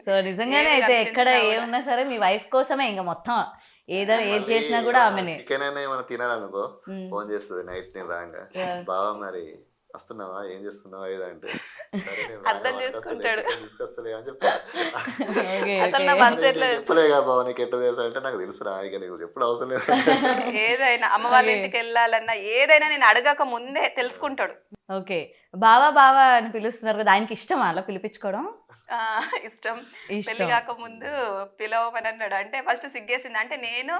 సో నిజంగానే అయితే ఎక్కడ ఏమున్నా సరే మీ వైఫ్ కోసమే ఇంకా మొత్తం ఏదైనా ఏది చేసినా కూడా ఆమెనే. చికెన్ అయినా ఏమైనా తినాలనుకో ఫోన్ చేస్తుంది నైట్ నేను రాగా, బావా మరి వస్తున్నావా ఏం చేస్తున్నావా ఏదంటే అర్థం చేసుకుంటాడు. తీసుకొస్తలే అని చెప్పాను. అసలు నా మనసు ఎట్లా చెప్పలేగా బావ నీకు ఎట్లా తెలుసు అంటే నాకు తెలుసురా ఇక నీకు ఎప్పుడు అవసరం లేదు. ఏదైనా అమ్మ వాళ్ళ ఇంటికి వెళ్ళాలన్నా ఏదైనా నేను అడగక ముందే తెలుసుకుంటాడు. ఓకే, బావా బావా అని పిలుస్తున్నారు కదా, ఆయనకి ఇష్టం అలా పిలిపించుకోవడం? ఇష్టం. పెళ్లి కాక ముందు పిలవమని అన్నాడు. అంటే ఫస్ట్ సిగ్గేసింది. అంటే నేను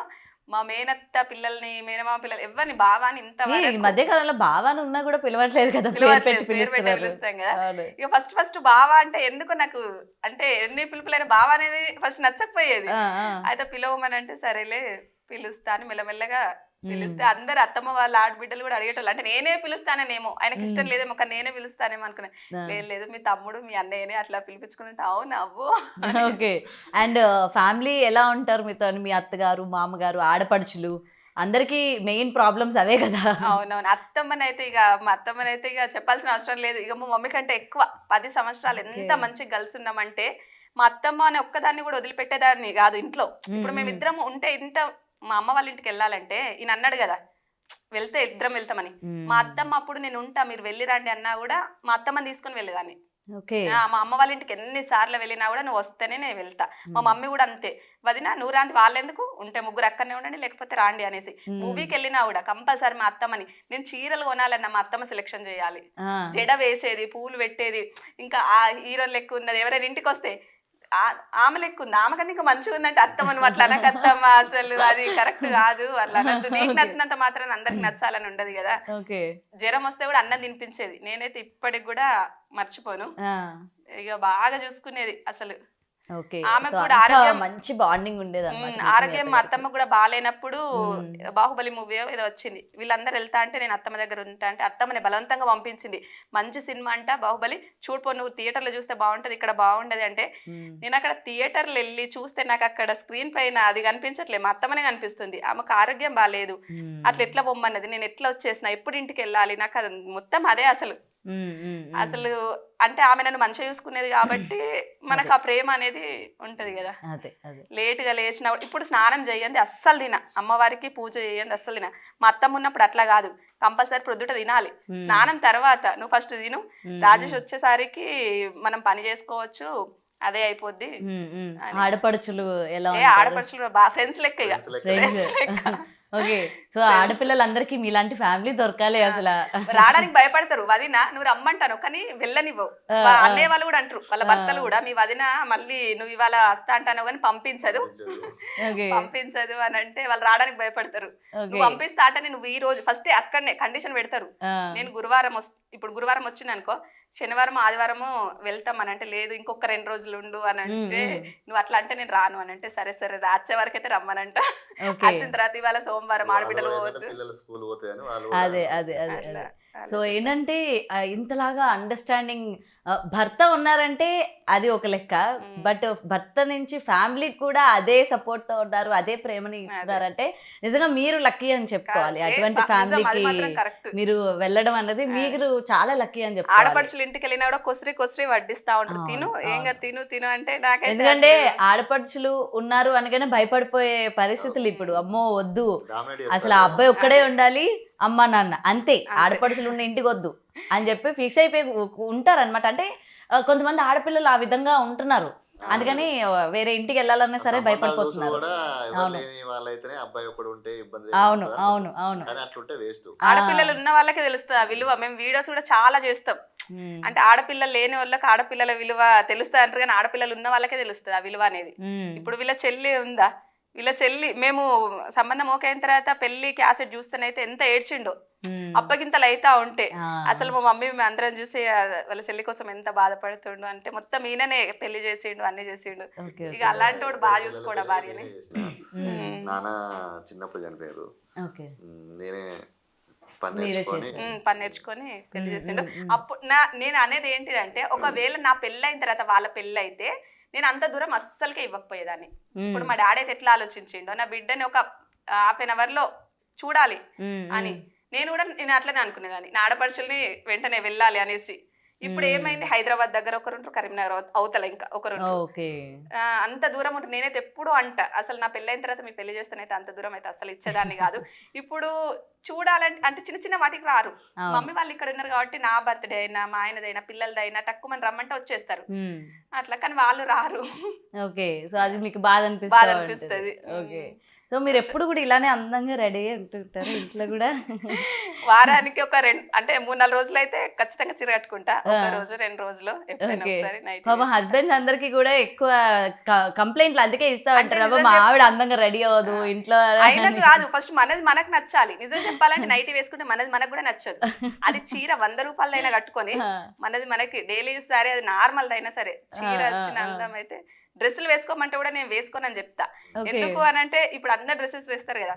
మా మేనత్త పిల్లల్ని మేనమామ పిల్లలు ఎవరిని బావాని ఇంత ఈ మధ్య కాలంలో బావాని ఉన్నా కూడా పిలవట్లేదు కదా, పిలుస్తాం కదా. ఇక ఫస్ట్ బావా అంటే ఎందుకు నాకు అంటే ఎన్ని పిలుపులైన బావా అనేది ఫస్ట్ నచ్చకపోయేది. అయితే పిలవమని అంటే సరేలే పిలుస్తా అని మెల్లమెల్లగా పిలిస్తే అందరు అత్తమ్మ వాళ్ళ ఆడబిడ్డలు కూడా అడిగేటోళ్ళు. అంటే నేనే పిలుస్తానేమో, ఆయనకి ఇష్టం లేదేమో కానీ నేనే పిలుస్తానేమో అనుకున్నా. లేదు మీ తమ్ముడు మీ అన్నయ్యనే అట్లా పిలిపించుకున్నట్టు. అవును అవ్వు. ఓకే, అండ్ ఫ్యామిలీ ఎలా ఉంటారు మీతో? మీ అత్తగారు మామగారు ఆడపడుచులు అందరికి మెయిన్ ప్రాబ్లమ్స్ అవే కదా. అవునవును. మా అత్తమ్మనైతే ఇక చెప్పాల్సిన అవసరం లేదు. ఇక మా మమ్మీ కంటే ఎక్కువ 10 సంవత్సరాలు ఎంత మంచిగా కలిసి ఉన్నామంటే మా అత్తమ్మ అని ఒక్కదాన్ని కూడా వదిలిపెట్టేదాన్ని కాదు ఇంట్లో. ఇప్పుడు మేమిద్దరం ఉంటే ఇంత మా అమ్మ వాళ్ళ ఇంటికి వెళ్ళాలంటే ఈయన అన్నాడు కదా వెళ్తే ఇద్దరం వెళ్తామని. మా అత్తమ్మ అప్పుడు నేను ఉంటా మీరు వెళ్ళిరండి అన్నా కూడా మా అత్తమ్మని తీసుకుని వెళ్ళేదాన్ని. మా అమ్మ వాళ్ళ ఇంటికి ఎన్నిసార్లు వెళ్ళినా కూడా నువ్వు వస్తేనే నేను వెళ్తా. మా మమ్మీ కూడా అంతే, వదినా నువ్వు రాంది వాళ్ళెందుకు ఉంటే ముగ్గురు అక్కడనే ఉండండి లేకపోతే రాండి అనేసి. మూవీకి వెళ్ళినా కూడా కంపల్సరీ మా అత్తమ్మని, నేను చీరలు కొనాలన్నా మా అత్తమ్మ సెలెక్షన్ చేయాలి, జడ వేసేది పూలు పెట్టేది. ఇంకా ఆ హీరో లెక్క ఉన్నది ఎవరైనా ఇంటికి వస్తే ఆమె లెక్క ఉంది, ఆమె కన్నా ఇంకా మంచిగా ఉందంటే అత్తమ్మను అట్లా అనక అత్తమ్మ అసలు అది కరెక్ట్ కాదు అట్లా అనద్దు. నీకు నచ్చినంత మాత్రం అందరికి నచ్చాలని ఉండదు కదా. జ్వరం వస్తే కూడా అన్నం తినిపించేది. నేనైతే ఇప్పటికి కూడా మర్చిపోను. ఇక బాగా చూసుకునేది అసలు. ఆమె కూడా ఆరోగ్యం మంచి బాండింగ్ ఉండేది. ఆరోగ్యం మా అత్తమ్మ కూడా బాగాలేనప్పుడు బాహుబలి మూవీ ఏదో వచ్చింది, వీళ్ళందరూ వెళ్తా అంటే నేను అత్తమ్మ దగ్గర ఉంటా అంటే అత్తమ్మని బలవంతంగా పంపించింది. మంచి సినిమా అంట బాహుబలి, చూడిపో నువ్వు థియేటర్లో చూస్తే బాగుంటది ఇక్కడ బాగుంటది అంటే నేను అక్కడ థియేటర్లు వెళ్ళి చూస్తే నాకు అక్కడ స్క్రీన్ పైన అది కనిపించట్లేదు, మా అత్తమ్మనే కనిపిస్తుంది. ఆమెకు ఆరోగ్యం బాగాలేదు, అట్లా ఎట్లా పొమ్మన్నది, నేను ఎట్లా వచ్చేసిన, ఎప్పుడు ఇంటికి వెళ్ళాలి, నాకు అది మొత్తం అదే అసలు. అంటే ఆమె నన్ను మంచిగా చూసుకునేది కాబట్టి మనకు ఆ ప్రేమ అనేది ఉంటది కదా. లేట్ గా లేచిన ఇప్పుడు స్నానం చేయండి అస్సలు తిన, అమ్మవారికి పూజ చేయండి అస్సలు తిన. మా అత్తమ్మ ఉన్నప్పుడు అట్లా కాదు, కంపల్సరీ ప్రొద్దుట తినాలి, స్నానం తర్వాత నువ్వు ఫస్ట్ తిను, రాజేష్ వచ్చేసరికి మనం పని చేసుకోవచ్చు అదే అయిపోద్ది. ఆడపడుచులు ఎలా? ఆడపడుచులు బాగా ఫ్రెండ్స్ లెక్క ఇక. ఓకే, సో ఆడపిల్లలందరికీ మీలాంటి ఫ్యామిలీ దొరకాలి. అసలు రావడానికి భయపడతారు, వదిన నువ్వు రమ్మంటాను కానీ వెళ్ళనివ్వవు. అన్నయ్య వాళ్ళు కూడా అంటారు, వాళ్ళ భర్తలు కూడా మీ వదిన మళ్ళీ నువ్వు ఇవాళ వస్తా అంటాను కానీ పంపించదు అని అంటే వాళ్ళు రావడానికి భయపడతారు. నువ్వు పంపిస్తా అంటే నువ్వు ఈ రోజు ఫస్ట్ అక్కడనే కండిషన్ పెడతారు, నేను ఇప్పుడు గురువారం వచ్చింది అనుకో, శనివారం ఆదివారము వెళ్తాం అని అంటే లేదు ఇంకొక 2 రోజులు ఉండు అని అంటే నువ్వు అట్లా అంటే నేను రాను అని అంటే సరే వచ్చే వరకు అయితే రమ్మనంట. వచ్చిన తర్వాత ఇవాళ సోమవారం ఆడబిడ్డలు పోవద్దు. అదే సో ఏంటంటే ఇంతలాగా అండర్స్టాండింగ్ భర్త ఉన్నారంటే అది ఒక లెక్క, బట్ భర్త నుంచి ఫ్యామిలీకి కూడా అదే సపోర్ట్ తో ఉన్నారు, అదే ప్రేమని ఇస్తున్నారంటే నిజంగా మీరు లక్కీ అని చెప్పుకోవాలి. అటువంటి ఫ్యామిలీకి మీరు వెళ్ళడం అన్నది మీరు చాలా లక్కీ అని చెప్పుకోవాలి. ఆడపడుచులు ఇంటికి వెళ్ళినా కూడా కొసరి వడ్డిస్తా ఉంటారు, తిను ఏంగా తిను అంటే నాకైతే. ఎందుకంటే ఆడపడుచులు ఉన్నారు అనగానే భయపడిపోయే పరిస్థితులు ఇప్పుడు, అమ్మో వద్దు అసలు ఆ అబ్బాయి ఒక్కడే ఉండాలి అమ్మ నాన్న అంతే, ఆడపడుచులు ఉన్న ఇంటికి వద్దు అని చెప్పి ఫిక్స్ అయిపోయి ఉంటారనమాట. అంటే కొంతమంది ఆడపిల్లలు ఆ విధంగా ఉంటున్నారు. అందుకని వేరే ఇంటికి వెళ్ళాలన్నా సరే సంబంధాలు చూసి భయపడిపోతున్నారు. కూడా ఎవరు అవును. లేని వాళ్ళైతేనే అబ్బాయి ఒకడు ఉంటే ఇబ్బంది అవును లేకుండా అవును అవును. కానీ అట్లుంటే వేస్ట్. ఆడపిల్లలు ఉన్న వాళ్ళకే తెలుస్తుంది ఆ విలువ. మేము వీడియోస్ కూడా చాలా చేస్తాం. ఉమ్, అంటే ఆడపిల్లలు లేని వాళ్ళకి ఆడపిల్లల విలువ తెలుస్తుంది అంటారు, కానీ ఆడపిల్లలు ఉన్న వాళ్ళకే తెలుస్తుంది ఆ విలువ అనేది. ఉమ్, ఇప్పుడు వీళ్ళ చెల్లి ఉందా, వీళ్ళ చెల్లి మేము సంబంధం ఓకే అయిన తర్వాత పెళ్లి క్యాసెట్ చూస్తేనైతే ఎంత ఏడ్చిండో ఉమ్. అప్పగింతలు అయితా ఉంటే. ఆ, అసలు మా మమ్మీ మేము అందరం చూసి వాళ్ళ చెల్లి కోసం ఎంత బాధపడుతుండు అంటే మొత్తం ఈయననే పెళ్లి చేసిండు అన్ని చేసిండు. ఓకే, ఇక ఓకే. అలాంటి వాడు బాగా చూసుకోడా భార్యని. ఉమ్, నాన్న చిన్నప్పుడు చనిపోయారు. ఓకే. నేనే పని మీరే నేర్చుకొని చేశారు. పని నేర్చుకొని పెళ్లి చేసిండు. ఉమ్, అప్పుడు నేను అనేది ఏంటిదంటే ఒకవేళ నా పెళ్ళి అయిన తర్వాత వాళ్ళ పెళ్ళి అయితే నేను అంత దూరం అస్సలకే ఇవ్వకపోయేదాన్ని. ఉమ్, ఇప్పుడు మా డాడీ అయితే ఎట్లా ఆలోచించిండో నా బిడ్డని ఒక హాఫ్ అన్ అవర్ లో చూడాలి ఉమ్, అని నేను అట్లనే అనుకునేదాన్ని. నా ఆడపడుచుల్ని వెంటనే వెళ్ళాలి అనేసి. ఇప్పుడు ఏమైంది, హైదరాబాద్ దగ్గర ఒకరుంటారు, కరీంనగర్ అవతల ఇంకా ఒకరుంటారు. ఓకే. అంత దూరం ఉంటుంది. నేనైతే ఎప్పుడు అంట అసలు నా పెళ్ళైన తర్వాత మీ పెళ్లి చేస్తానైతే అంత దూరం అయితే అసలు ఇచ్చేదాన్ని కాదు. ఇప్పుడు చూడాలంటే అంటే చిన్న చిన్న వాటికి రారు. అవును. మమ్మీ వాళ్ళు ఇక్కడ ఉన్నారు కాబట్టి నా బర్త్డే అయినా మా ఆయనదైనా పిల్లలదైనా తక్కువ మంది రమ్మంటే వచ్చేస్తారు ఉమ్, అట్లా, కానీ వాళ్ళు రారు. ఓకే. సో అది మీకు బాధ బాధ అనిపిస్తుంది. అనిపిస్తుంది. ఓకే. సో మీరు ఎప్పుడు కూడా ఇలానే అందంగా రెడీ అయ్యి ఉంటుంటారు ఇంట్లో కూడా? వారానికి ఒక అంటే 3-4 రోజులు అయితే ఖచ్చితంగా చీర కట్టుకుంటా. ఒక రోజు 2 రోజులు ఎప్పుడైనా ఓకే. ఒకసారి నైట్. పాపం హస్బెండ్స్ అందరికి కూడా ఎక్కువ కంప్లైంట్లు అందుకే ఇస్తా అంటే ఉంటారు, అబ్బా నిజం మా చెప్ ఆవిడ అందంగా రెడీ అవ్వదు ఇంట్లో అయినట్టు కాదు, ఫస్ట్ మనది మనకు నచ్చాలి. నిజం చెప్పాలంటే నైట్ వేసుకుంటే మనది మనకు కూడా నచ్చదు. అది చీర 100 రూపాయలైనా కట్టుకొని మనది మనకి డైలీ యూస్ సారీ అది నార్మల్ అయినా సరే చీర వచ్చిన అందం అయితే. డ్రెస్సులు వేసుకోమంటే కూడా నేను వేసుకోనని చెప్తా. ఎందుకు అని అంటే ఇప్పుడు అందరు డ్రెస్సెస్ వేస్తారు కదా,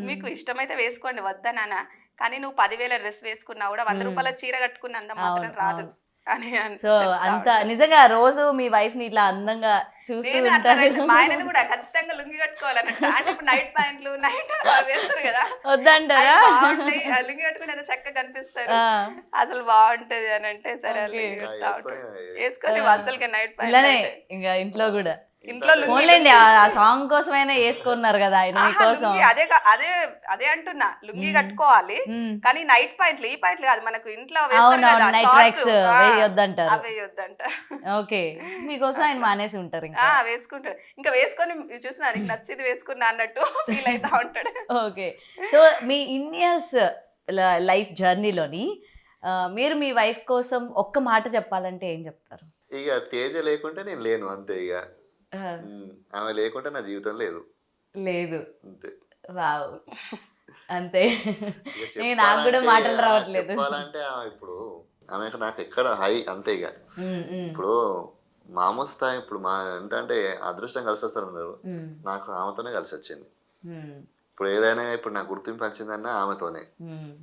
మీకు ఇష్టమైతే వేసుకోండి వద్దా నాన్న, కానీ నువ్వు 10,000 డ్రెస్ వేసుకున్నా కూడా 100 రూపాయల చీర కట్టుకున్న అందం మాత్రం రాదు అని సో అంత నిజంగా రోజు మీ వైఫ్ ని ఇట్లా అందంగా చూస్తూ నేను అట్లా ఉంటారు. మా ఆయనను కూడా ఖచ్చితంగా లుంగి కట్టుకోవాలన్నట్టు. అంటే ఇప్పుడు నైట్ ప్యాంట్లు నైట్ వేస్తారు కదా, వద్దంటారా? అవి బాగుంటాయి. ఆ లుంగి కట్టుకుని ఏదో చక్కగా కనిపిస్తారు, అసలు బాగుంటది అని అంటే సరే Okay. లుంగి కడతా ఉంటారు. వేసుకొని అసలుకి నైట్ ఇలానే ప్యాంట్ ఇంకా ఇంట్లో కూడా ఇంట్లో లుంగి ఓన్లేండి ఆ సాంగ్ కోసమైనా వేసుకున్నారు కదా ఆయన మీకోసం. లుంగి అదే అదే అంటున్నా, లుంగి కట్టుకోవాలి కానీ నైట్ ప్యాంట్లు ఈ ప్యాంట్లు కాదు, మనకు ఇంట్లో వేస్తారు అవునవును, కదా నైట్ shorts, ట్రాక్స్ వేయొద్దంటారు. అవి వేయొద్దంట. ఓకే, మీకోసం ఆయన మానేసి ఉంటారు ఇంకా. వేసుకుంటాడు, ఇంకా వేసుకొని చూసిన నీకు నచ్చింది వేసుకున్నా అన్నట్టు ఫీల్ అవుతా ఉంటాడు. ఓకే. సో మీ ఇయర్స్ లైఫ్ జర్నీలోని మీరు మీ వైఫ్ కోసం ఒక్క మాట చెప్పాలంటే ఏం చెప్తారు? ఇక తేజ లేకుంటే నేను లేను అంతే. ఇక ఆమె లేకుంటే నా జీవితం లేదు లేదు. అంతే. వావ్, అంతే. ఇక నాకు కూడా చెప్పాలంటే- మాటలు రావట్లేదు. చెప్పాలంటే ఆమె ఇప్పుడు ఆమెకు నాకు ఎక్కడ హై అంతే. ఇక ఇప్పుడు మామూలు స్థాయి ఇప్పుడు మా ఏంటంటే అదృష్టం కలిసి వస్తారు, నాకు ఆమెతోనే కలిసి వచ్చింది. ఇప్పుడు ఏదైనా ఇప్పుడు నాకు గుర్తింపు వచ్చిందన్నా ఆమెతోనే.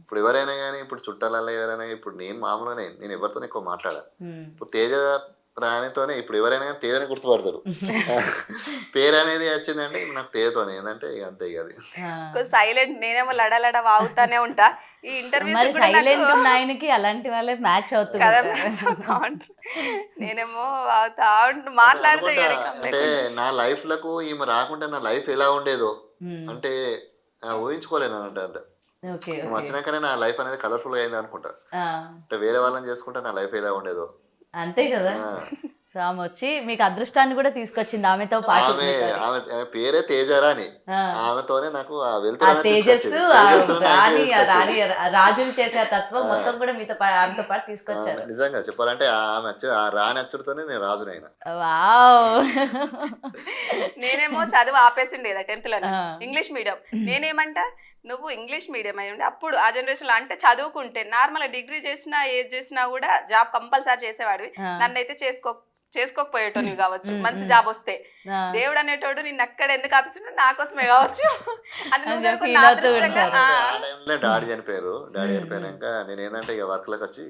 ఇప్పుడు ఎవరైనా కానీ ఇప్పుడు చుట్టాలలో ఎవరైనా ఇప్పుడు నేను మామూలుగానే నేను ఎవరితోనే ఎక్కువ మాట్లాడా. ఇప్పుడు తేజ రానితోనే ఇప్పుడు ఎవరైనా కానీ తేజనే గుర్తుపడతారు. పేరు అనేది వచ్చిందంటే నాకు తేజతోనే ఏంటంటే ఇక అంతే. ఇక అది సైలెంట్, నేనేమో లడలడ వాగుతానే ఉంటా. ఈ ఇంటర్వ్యూ మరి సైలెంట్ ఉన్నాయనకి అలాంటి వాళ్ళే మ్యాచ్ అవుతుంది కదా నేనేమో వాగుతా మాట్లాడితే అంటే నా లైఫ్ లకు ఈమె రాకుంటే నా లైఫ్ ఎలా ఉండేదో అంటే ఊహించుకోలేను అంటే. ఓకే. నువ్వు వచ్చినాకనే నా లైఫ్ అనేది కలర్ఫుల్ గా అయింది అనుకుంటా. అంటే వేరే వాళ్ళని చేసుకుంటే నా లైఫ్ ఎలా ఉండేదో అంతే కదా. సో ఆమె వచ్చి మీకు అదృష్టాన్ని కూడా తీసుకొచ్చింది ఆమెతో పాటు. ఆమె పేరే తేజరాని, ఆమెతోనే నాకు ఆ తేజస్సు రాణి రాణి రాజులు చేసే తత్వం మొత్తం కూడా మీతో ఆమెతో పాటు తీసుకొచ్చారు. నిజంగా చెప్పాలంటే ఆమె ఆ రాణి అచ్చుడితోనే నేను రాజునైనా. వావ్. నేనేమో చదువు ఆపేసిండేదా 10th లో ఇంగ్లీష్ మీడియం. నేనేమంటా నువ్వు ఇంగ్లీష్ మీడియం అయి ఉండి అప్పుడు ఆ జనరేషన్ లో అంటే చదువుకుంటే నార్మల్ డిగ్రీ చేసినా ఏది చేసినా కూడా జాబ్ కంపల్సరీ చేసేవాడివి. నన్నైతే చేసుకోకపోయేటోని కావచ్చు, మంచి జాబ్ వస్తే. దేవుడు అనేటోడు నిన్ను అక్కడ ఎందుకు ఆపిస్తుంటే నా కోసమే కావచ్చు. డాడీ చనిపోయారు. డాడీ చనిపోయాక నేను ఏంటంటే ఇక వర్క్ లకు వచ్చి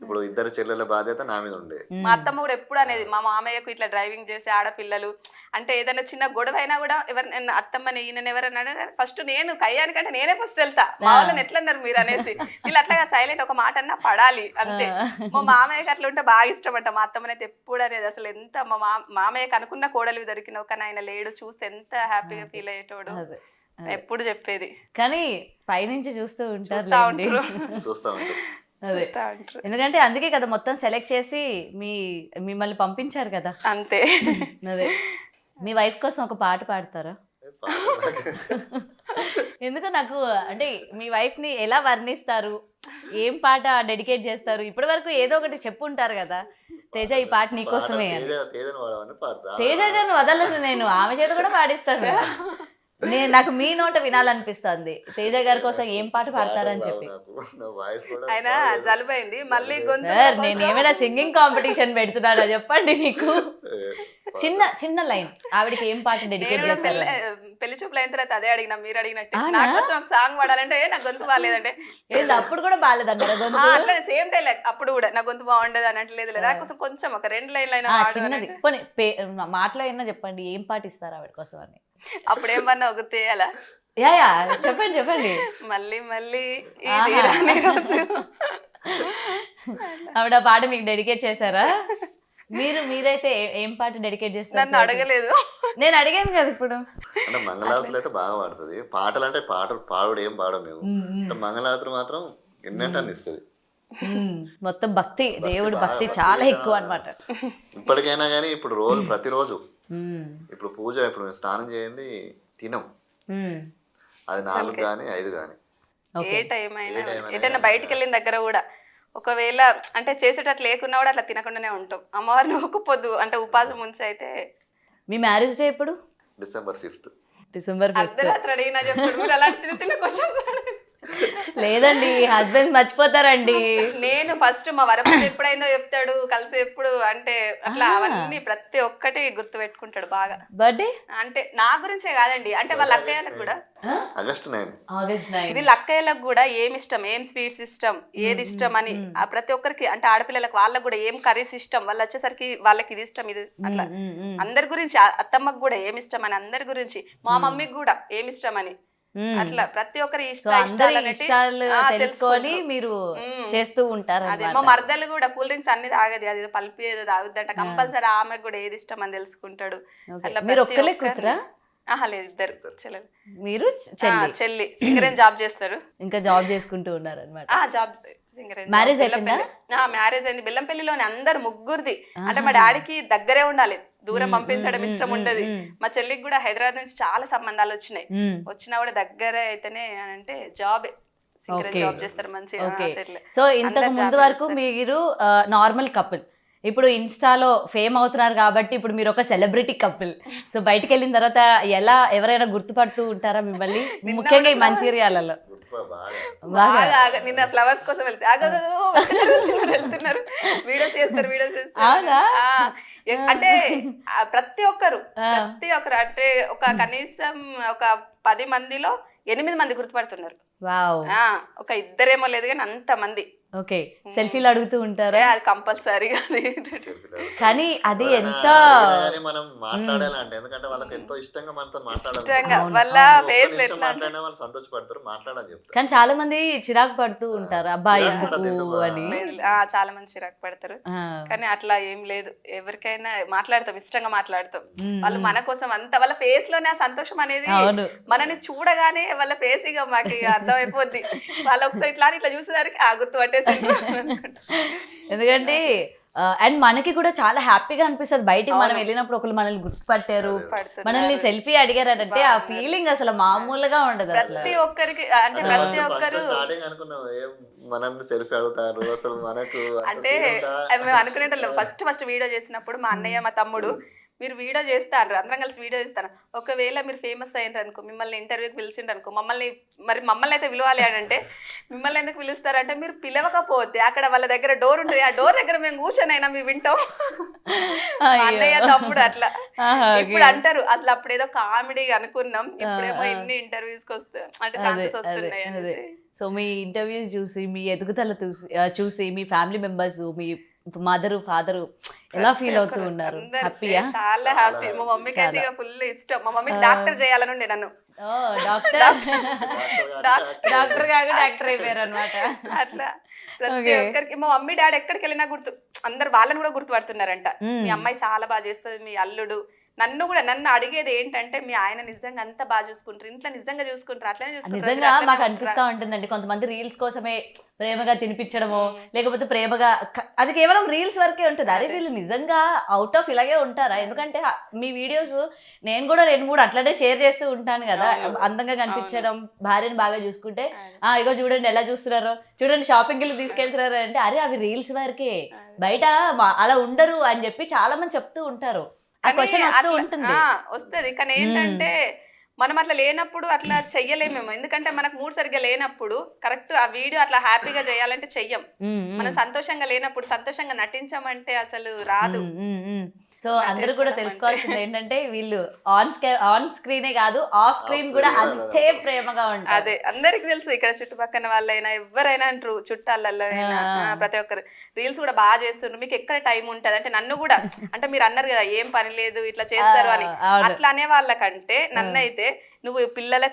ఇప్పుడు ఇద్దరు చెల్లెల బాధ్యత నా మీద ఉండే. మా అత్తమ్మ కూడా ఎప్పుడు అనేది మా మామయ్యకు ఇట్లా డ్రైవింగ్ చేసే ఆడపిల్లలు అంటే ఏదైనా చిన్న గొడవ అయినా కూడా ఎవరినైనా అత్తమ్మని ఈయన ఎవరన్నా ఫస్ట్ నేను కయ్యానికంటే నేనే ఫస్ట్ వెళ్తా. మా వాళ్ళని ఎట్లా అన్నారు మీరు అనేసి. వీళ్ళు అట్లాగా సైలెంట్ ఒక మాట అన్నా పడాలి అంతే. మా మామయ్యకి అట్లా ఉంటే బాగా ఇష్టం అంట. మా అత్తమ్మని అయితే ఎప్పుడు అనేది అసలు ఎంత మా మామయ్యకి అనుకున్న కోడలు దొరికిన ఒక ఆయన లేడు చూస్తే ఎంత హ్యాపీగా ఫీల్ అయ్యేటోడు ఎప్పుడు చెప్పేది. కానీ పైనుంచి చూస్తూ ఉంటారు. చూస్తా ఉంటారు. అదే చూస్తా ఉంటారు. ఎందుకంటే అందుకే కదా మొత్తం సెలెక్ట్ చేసి మిమ్మల్ని పంపించారు కదా. అంతే. అదే మీ వైఫ్ కోసం ఒక పాట పాడతారా? ఎందుకు నాకు అంటే మీ వైఫ్ ని ఎలా వర్ణిస్తారు, ఏం పాట డెడికేట్ చేస్తారు? ఇప్పటి వరకు ఏదో ఒకటి చెప్పుంటారు కదా, తేజ ఈ పాట నీకోసమే అని. తేజ గారిని వదలను నేను, ఆమె చేత కూడా పాడిస్తాను. నాకు మీ నోట వినాలనిపిస్తుంది, తేజ గారి కోసం ఏం పాట పాడతారని చెప్పి. ఆయన జలుబైంది మళ్ళీ గొంతు. సార్ నేను ఏమైనా సింగింగ్ కాంపిటీషన్ పెడుతున్నానా చెప్పండి నీకు. చిన్న లైన్ ఆవిడకి ఏం పాట డెడికేట్ చేస్తారు? పెళ్లి చూపులు అయిన తర్వాత అదే అడిగినా, మీరు అడిగినట్టు. నా కోసం ఒక సాంగ్ పాడాలంటే నాకు గొంతు బాగాలేదంటే ఏంది అప్పుడు కూడా బాగాలేదన్నారా గొంతు? అట్లా సేమ్ డైలాగ్ అప్పుడు కూడా నా గొంతు బాగుండదు అని లేదు. నా కోసం కొంచెం ఒక 2 లైన్లు అయినా చిన్నది పోనీ మాటలో అయినా చెప్పండి, ఏం పాట ఇస్తారు ఆవిడ కోసం అని. అప్పుడేమన్నా గుర్తు చేయాలా? యా చెప్పండి. మళ్ళీ మళ్ళీ ఇది రాని రోజు. ఆవిడ ఆ పాట మీకు డెడికేట్ చేశారా? మీరైతే ఏం పాట డెడికేట్ చేస్తారు? నన్ను అడగలేదు, నేను అడిగాను కదా ఇప్పుడు. అంటే మంగళారతులు అయితే బాగా పాడుతుంది. పాటలు అంటే పాటలు పాడు ఏం పాడము మేము. మంగళారతులు మాత్రం ఎన్నెంటని ఇస్తుంది. మొత్తం భక్తి, దేవుడి భక్తి చాలా ఎక్కువ అన్నమాట. ఇప్పటికైనా కానీ ఇప్పుడు రోజు ప్రతిరోజు ఇప్పుడు పూజ, ఇప్పుడు మేము స్నానం చేయండి తినం, అది 4 కానీ 5 కానీ ఏ టైం అయినా ఎటైనా బయటికి వెళ్ళిన దగ్గర కూడా ఒకవేళ అంటే చేసేటట్లు లేకున్నా కూడా అట్లా తినకుండానే ఉంటాం. అమ్మవారిని ఒక్కపోద్దు అంటే ఉపాసం ఉంచి అయితే. మీ మ్యారేజ్ డే ఎప్పుడు? December 5th. December 5th. అర్ధరాత్రి అడిగినా చెప్తాడు అలాంటి చిన్న చిన్న క్వశ్చన్స్. లేదండి, హస్బెండ్ మర్చిపోతారండి. నేను ఫస్ట్ మా వరపతి ఎప్పుడైందో చెప్తాడు, కలిసి ఎప్పుడు అంటే అట్లా అవన్నీ ప్రతి ఒక్కటి గుర్తు పెట్టుకుంటాడు బాగా. బర్త్డే అంటే నా గురించే కాదండి, అంటే వాళ్ళ అక్కయ్యలకు కూడా August 9 వీళ్ళ అక్కయ్యలకు కూడా ఏమి ఇష్టం, ఏం స్వీట్స్ ఇష్టం, ఏది ఇష్టం అని ఆ ప్రతి ఒక్కరికి అంటే ఆడపిల్లలకు వాళ్ళకు కూడా ఏం కర్రీస్ ఇష్టం, వాళ్ళు వచ్చేసరికి వాళ్ళకి ఇది ఇష్టం ఇది అట్లా అందరి గురించి, అత్తమ్మకు కూడా ఏమి ఇష్టం అని అందరి గురించి, మా మమ్మీకి కూడా ఏమి ఇష్టం అని అట్లా ప్రతి ఒక్కరి ఇష్టాలు తెలుసుకొని మీరు చేస్తూ ఉంటారు. అదే మా మరదలు కూడా కూల్ డ్రింక్స్ అన్ని తాగది, అది పల్పి ఏదో తాగుద్దంట కంపల్సరీ, ఆమెకు కూడా ఏది ఇష్టం అని తెలుసుకుంటాడు. అట్లా మీరు ఒక్కలే కూతురా? లేదు, 2 చెల్లెలు. మీరు చెల్లి సింగరేజ్ జాబ్ చేస్తారు, ఇంకా జాబ్ చేసుకుంటూ ఉన్నారు అనమాట. జాబ్ మ్యారేజ్ అయిపోయిందా? మ్యారేజ్ అయింది. బెల్లంపల్లిలోనే అందరు ముగ్గురిది. అంటే మా డాడీకి దగ్గరే ఉండాలి, దూరం పంపించడం ఇష్టం ఉండదు. మా చెల్లికి కూడా హైదరాబాద్ నుంచి చాలా సంబంధాలు వచ్చినాయి, వచ్చినా కూడా దగ్గరే అయితేనే అంటే జాబే, జాబ్ చేస్తారు మంచిగా. సో ఇంతకు ముందు వరకు మీరు నార్మల్ కపుల్, ఇప్పుడు ఇన్స్టాలో ఫేమ్ అవుతున్నారు కాబట్టి ఇప్పుడు మీరు ఒక సెలబ్రిటీ కపుల్. సో బయటికి వెళ్ళిన తర్వాత ఎవరైనా గుర్తుపడుతూ ఉంటారా మిమ్మల్ని, ముఖ్యంగా ఈ మంచిర్యాలలో? నిన్న ఫ్లవర్స్ కోసం వెళ్తున్నారు, వీడియోస్ చేస్తారు. అంటే ప్రతి ఒక్కరు అంటే ఒక కనీసం ఒక 10 మందిలో 8 మంది గుర్తుపడుతున్నారు. ఒక 2 లేదు కానీ అంత మంది. ఓకే, సెల్ఫీలు అడుగుతూ ఉంటారా? అది కంపల్సరీ. కానీ అది ఎంత మనం మాట్లాడాలంటే, ఎందుకంటే వాళ్ళకి ఎంతో ఇష్టంగా మనతో మాట్లాడాలి, సంతోషపడతారు, మాట్లాడాలి చెప్తారు. కానీ చాలా మంది చిరాకు పడుతూ ఉంటారు, అబ్బాయి ఎందుకు అని. చాలా మంది చిరాకు పడతారు, కానీ అట్లా ఏం లేదు. ఎవరికైనా మాట్లాడతాం, ఇష్టంగా మాట్లాడతాం. వాళ్ళు మన కోసం అంత వాళ్ళ ఫేస్ లోనే ఆ సంతోషం అనేది, మనని చూడగానే వాళ్ళ ఫేస్ ఇక మాకు అర్థమైపోద్ది. వాళ్ళు ఒకసారి ఇట్లా చూసేసరికి గుర్తు పట్టేసి. ఎందుకంటే అండ్ మనకి కూడా చాలా హ్యాపీగా అనిపిస్తుంది, బయటికి మనం వెళ్ళినప్పుడు ఒకరు మనల్ని గుర్తుపట్టారు, మనల్ని సెల్ఫీ అడిగారు అంటే ఆ ఫీలింగ్ అసలు మామూలుగా ఉండదు. ప్రతి ఒక్కరికి అంటే ప్రతి ఒక్కరు మనల్ని సెల్ఫీ అడుగుతారు అసలు మనకు అంటే మేము అనుకునేటోళ్ళం. ఫస్ట్ వీడియో చేసినప్పుడు మా అన్నయ్య మా తమ్ముడు మీరు వీడియో చేస్తారు, అందరం కలిసి వీడియో చేస్తాను, ఒకవేళ మీరు ఫేమస్ అయ్యారు అనుకో, మిమ్మల్ని ఇంటర్వ్యూకి పిలిచిండ్రు అనుకో, మమ్మల్ని అయితే పిలవాలి అని అంటే, మిమ్మల్ని ఎందుకు పిలుస్తారంటే మీరు పిలవకపోతే అక్కడ వాళ్ళ దగ్గర డోర్ ఉంటుంది, ఆ డోర్ దగ్గర మేము కూర్చొని అయినా మేము వింటాం. అన్నయ్య తమ్ముడు అట్లా. ఇప్పుడు అంటారు అసలు అప్పుడు ఏదో కామెడీ అనుకున్నాం, ఇప్పుడేమో ఇన్ని ఇంటర్వ్యూస్ కి వస్తాయి అంటే ఛాన్సెస్ వస్తున్నాయి. సో మీ ఇంటర్వ్యూస్ చూసి, మీ ఎదుగుదల చూసి మీ ఫ్యామిలీ మెంబర్స్, మీ మదరు ఫాదరు ఎలా ఫీల్ అవుతూ ఉన్నారు? హ్యాపీయా? చాలా హ్యాపీ. మా మమ్మీకి అయితే ఫుల్ ఇష్టం. మా మమ్మీకి డాక్టర్ చేయాలని ఉండే నన్ను. డాక్టర్ కాకుండా యాక్టర్ అయిపోయారు అనమాట. అట్లా ప్రతి ఒక్కరికి మా మమ్మీ డాడీ ఎక్కడికి వెళ్ళినా అందరు వాళ్ళని కూడా గుర్తుపడుతున్నారంట. మీ అమ్మాయి చాలా బాగా చేస్తుంది, మీ అల్లుడు నన్ను అడిగేది ఏంటంటే మీ ఆయన నిజంగా అంత బాగా చూసుకుంటారు, ఇంట్లో నిజంగా చూసుకుంటారు, అట్లనే చూసుకుంటారు, నిజంగా అట్లనే మాకు ఉంటారా? అనిపిస్తా ఉంటుందండి, కొంతమంది రీల్స్ కోసమే ప్రేమగా తినిపించడమో లేకపోతే ప్రేమగా అది కేవలం రీల్స్ వరకే ఉంటుంది. అరే వీళ్ళు నిజంగా అవుట్ ఆఫ్ ఇలాగే ఉంటారా? ఎందుకంటే మీ వీడియోస్ నేను కూడా 2-3 అట్లనే షేర్ చేస్తూ ఉంటాను కదా, అవును. అందంగా కనిపించడం, భార్యని బాగా చూసుకుంటే అదే. ఇగో చూడండి ఎలా చూస్తున్నారో, చూడండి షాపింగ్ కి తీసుకెళ్తున్నారు అంటే, అరే అవి రీల్స్ వరకే, బయట అలా ఉండరు అని చెప్పి చాలా మంది చెప్తూ ఉంటారు. ఆ కానీ క్వశ్చన్ వస్తూ అట్లా- ఉంటుంది. వస్తది కానీ ఏంటంటే మనం అట్లా లేనప్పుడు అట్లా చెయ్యలేమేమో, ఎందుకంటే మనకు మూడ్ సరిగ్గా లేనప్పుడు కరెక్ట్ ఆ వీడియో అట్లా హ్యాపీగా చేయాలంటే చెయ్యం. మనం సంతోషంగా లేనప్పుడు సంతోషంగా నటించామంటే అసలు రాదు. సో అందరూ కూడా నటించడం తెలుసుకోవాల్సింది అంటే. ఏంటంటే వీళ్ళు ఆన్ స్క్రీనే కాదు ఆఫ్ స్క్రీన్ కూడా screen అంతే కూడా ప్రేమగా ఉంటారు. అదే అందరికి తెలుసు, ఇక్కడ చుట్టుపక్కల వాళ్ళైనా ఎవరైనా అంటారు, చుట్టాలలో అయినా ప్రతి ఒక్కరు రీల్స్ కూడా బాగా చేస్తున్నారు, మీకు ఎక్కడ టైం ఉంటది అంటే నన్ను కూడా అంటే మీరు అన్నారు కదా ఏం పని లేదు ఇట్లా చేస్తారు అని, అవును. అట్లా అనే వాళ్ళకంటే నన్నైతే నువ్వు పిల్లల్ని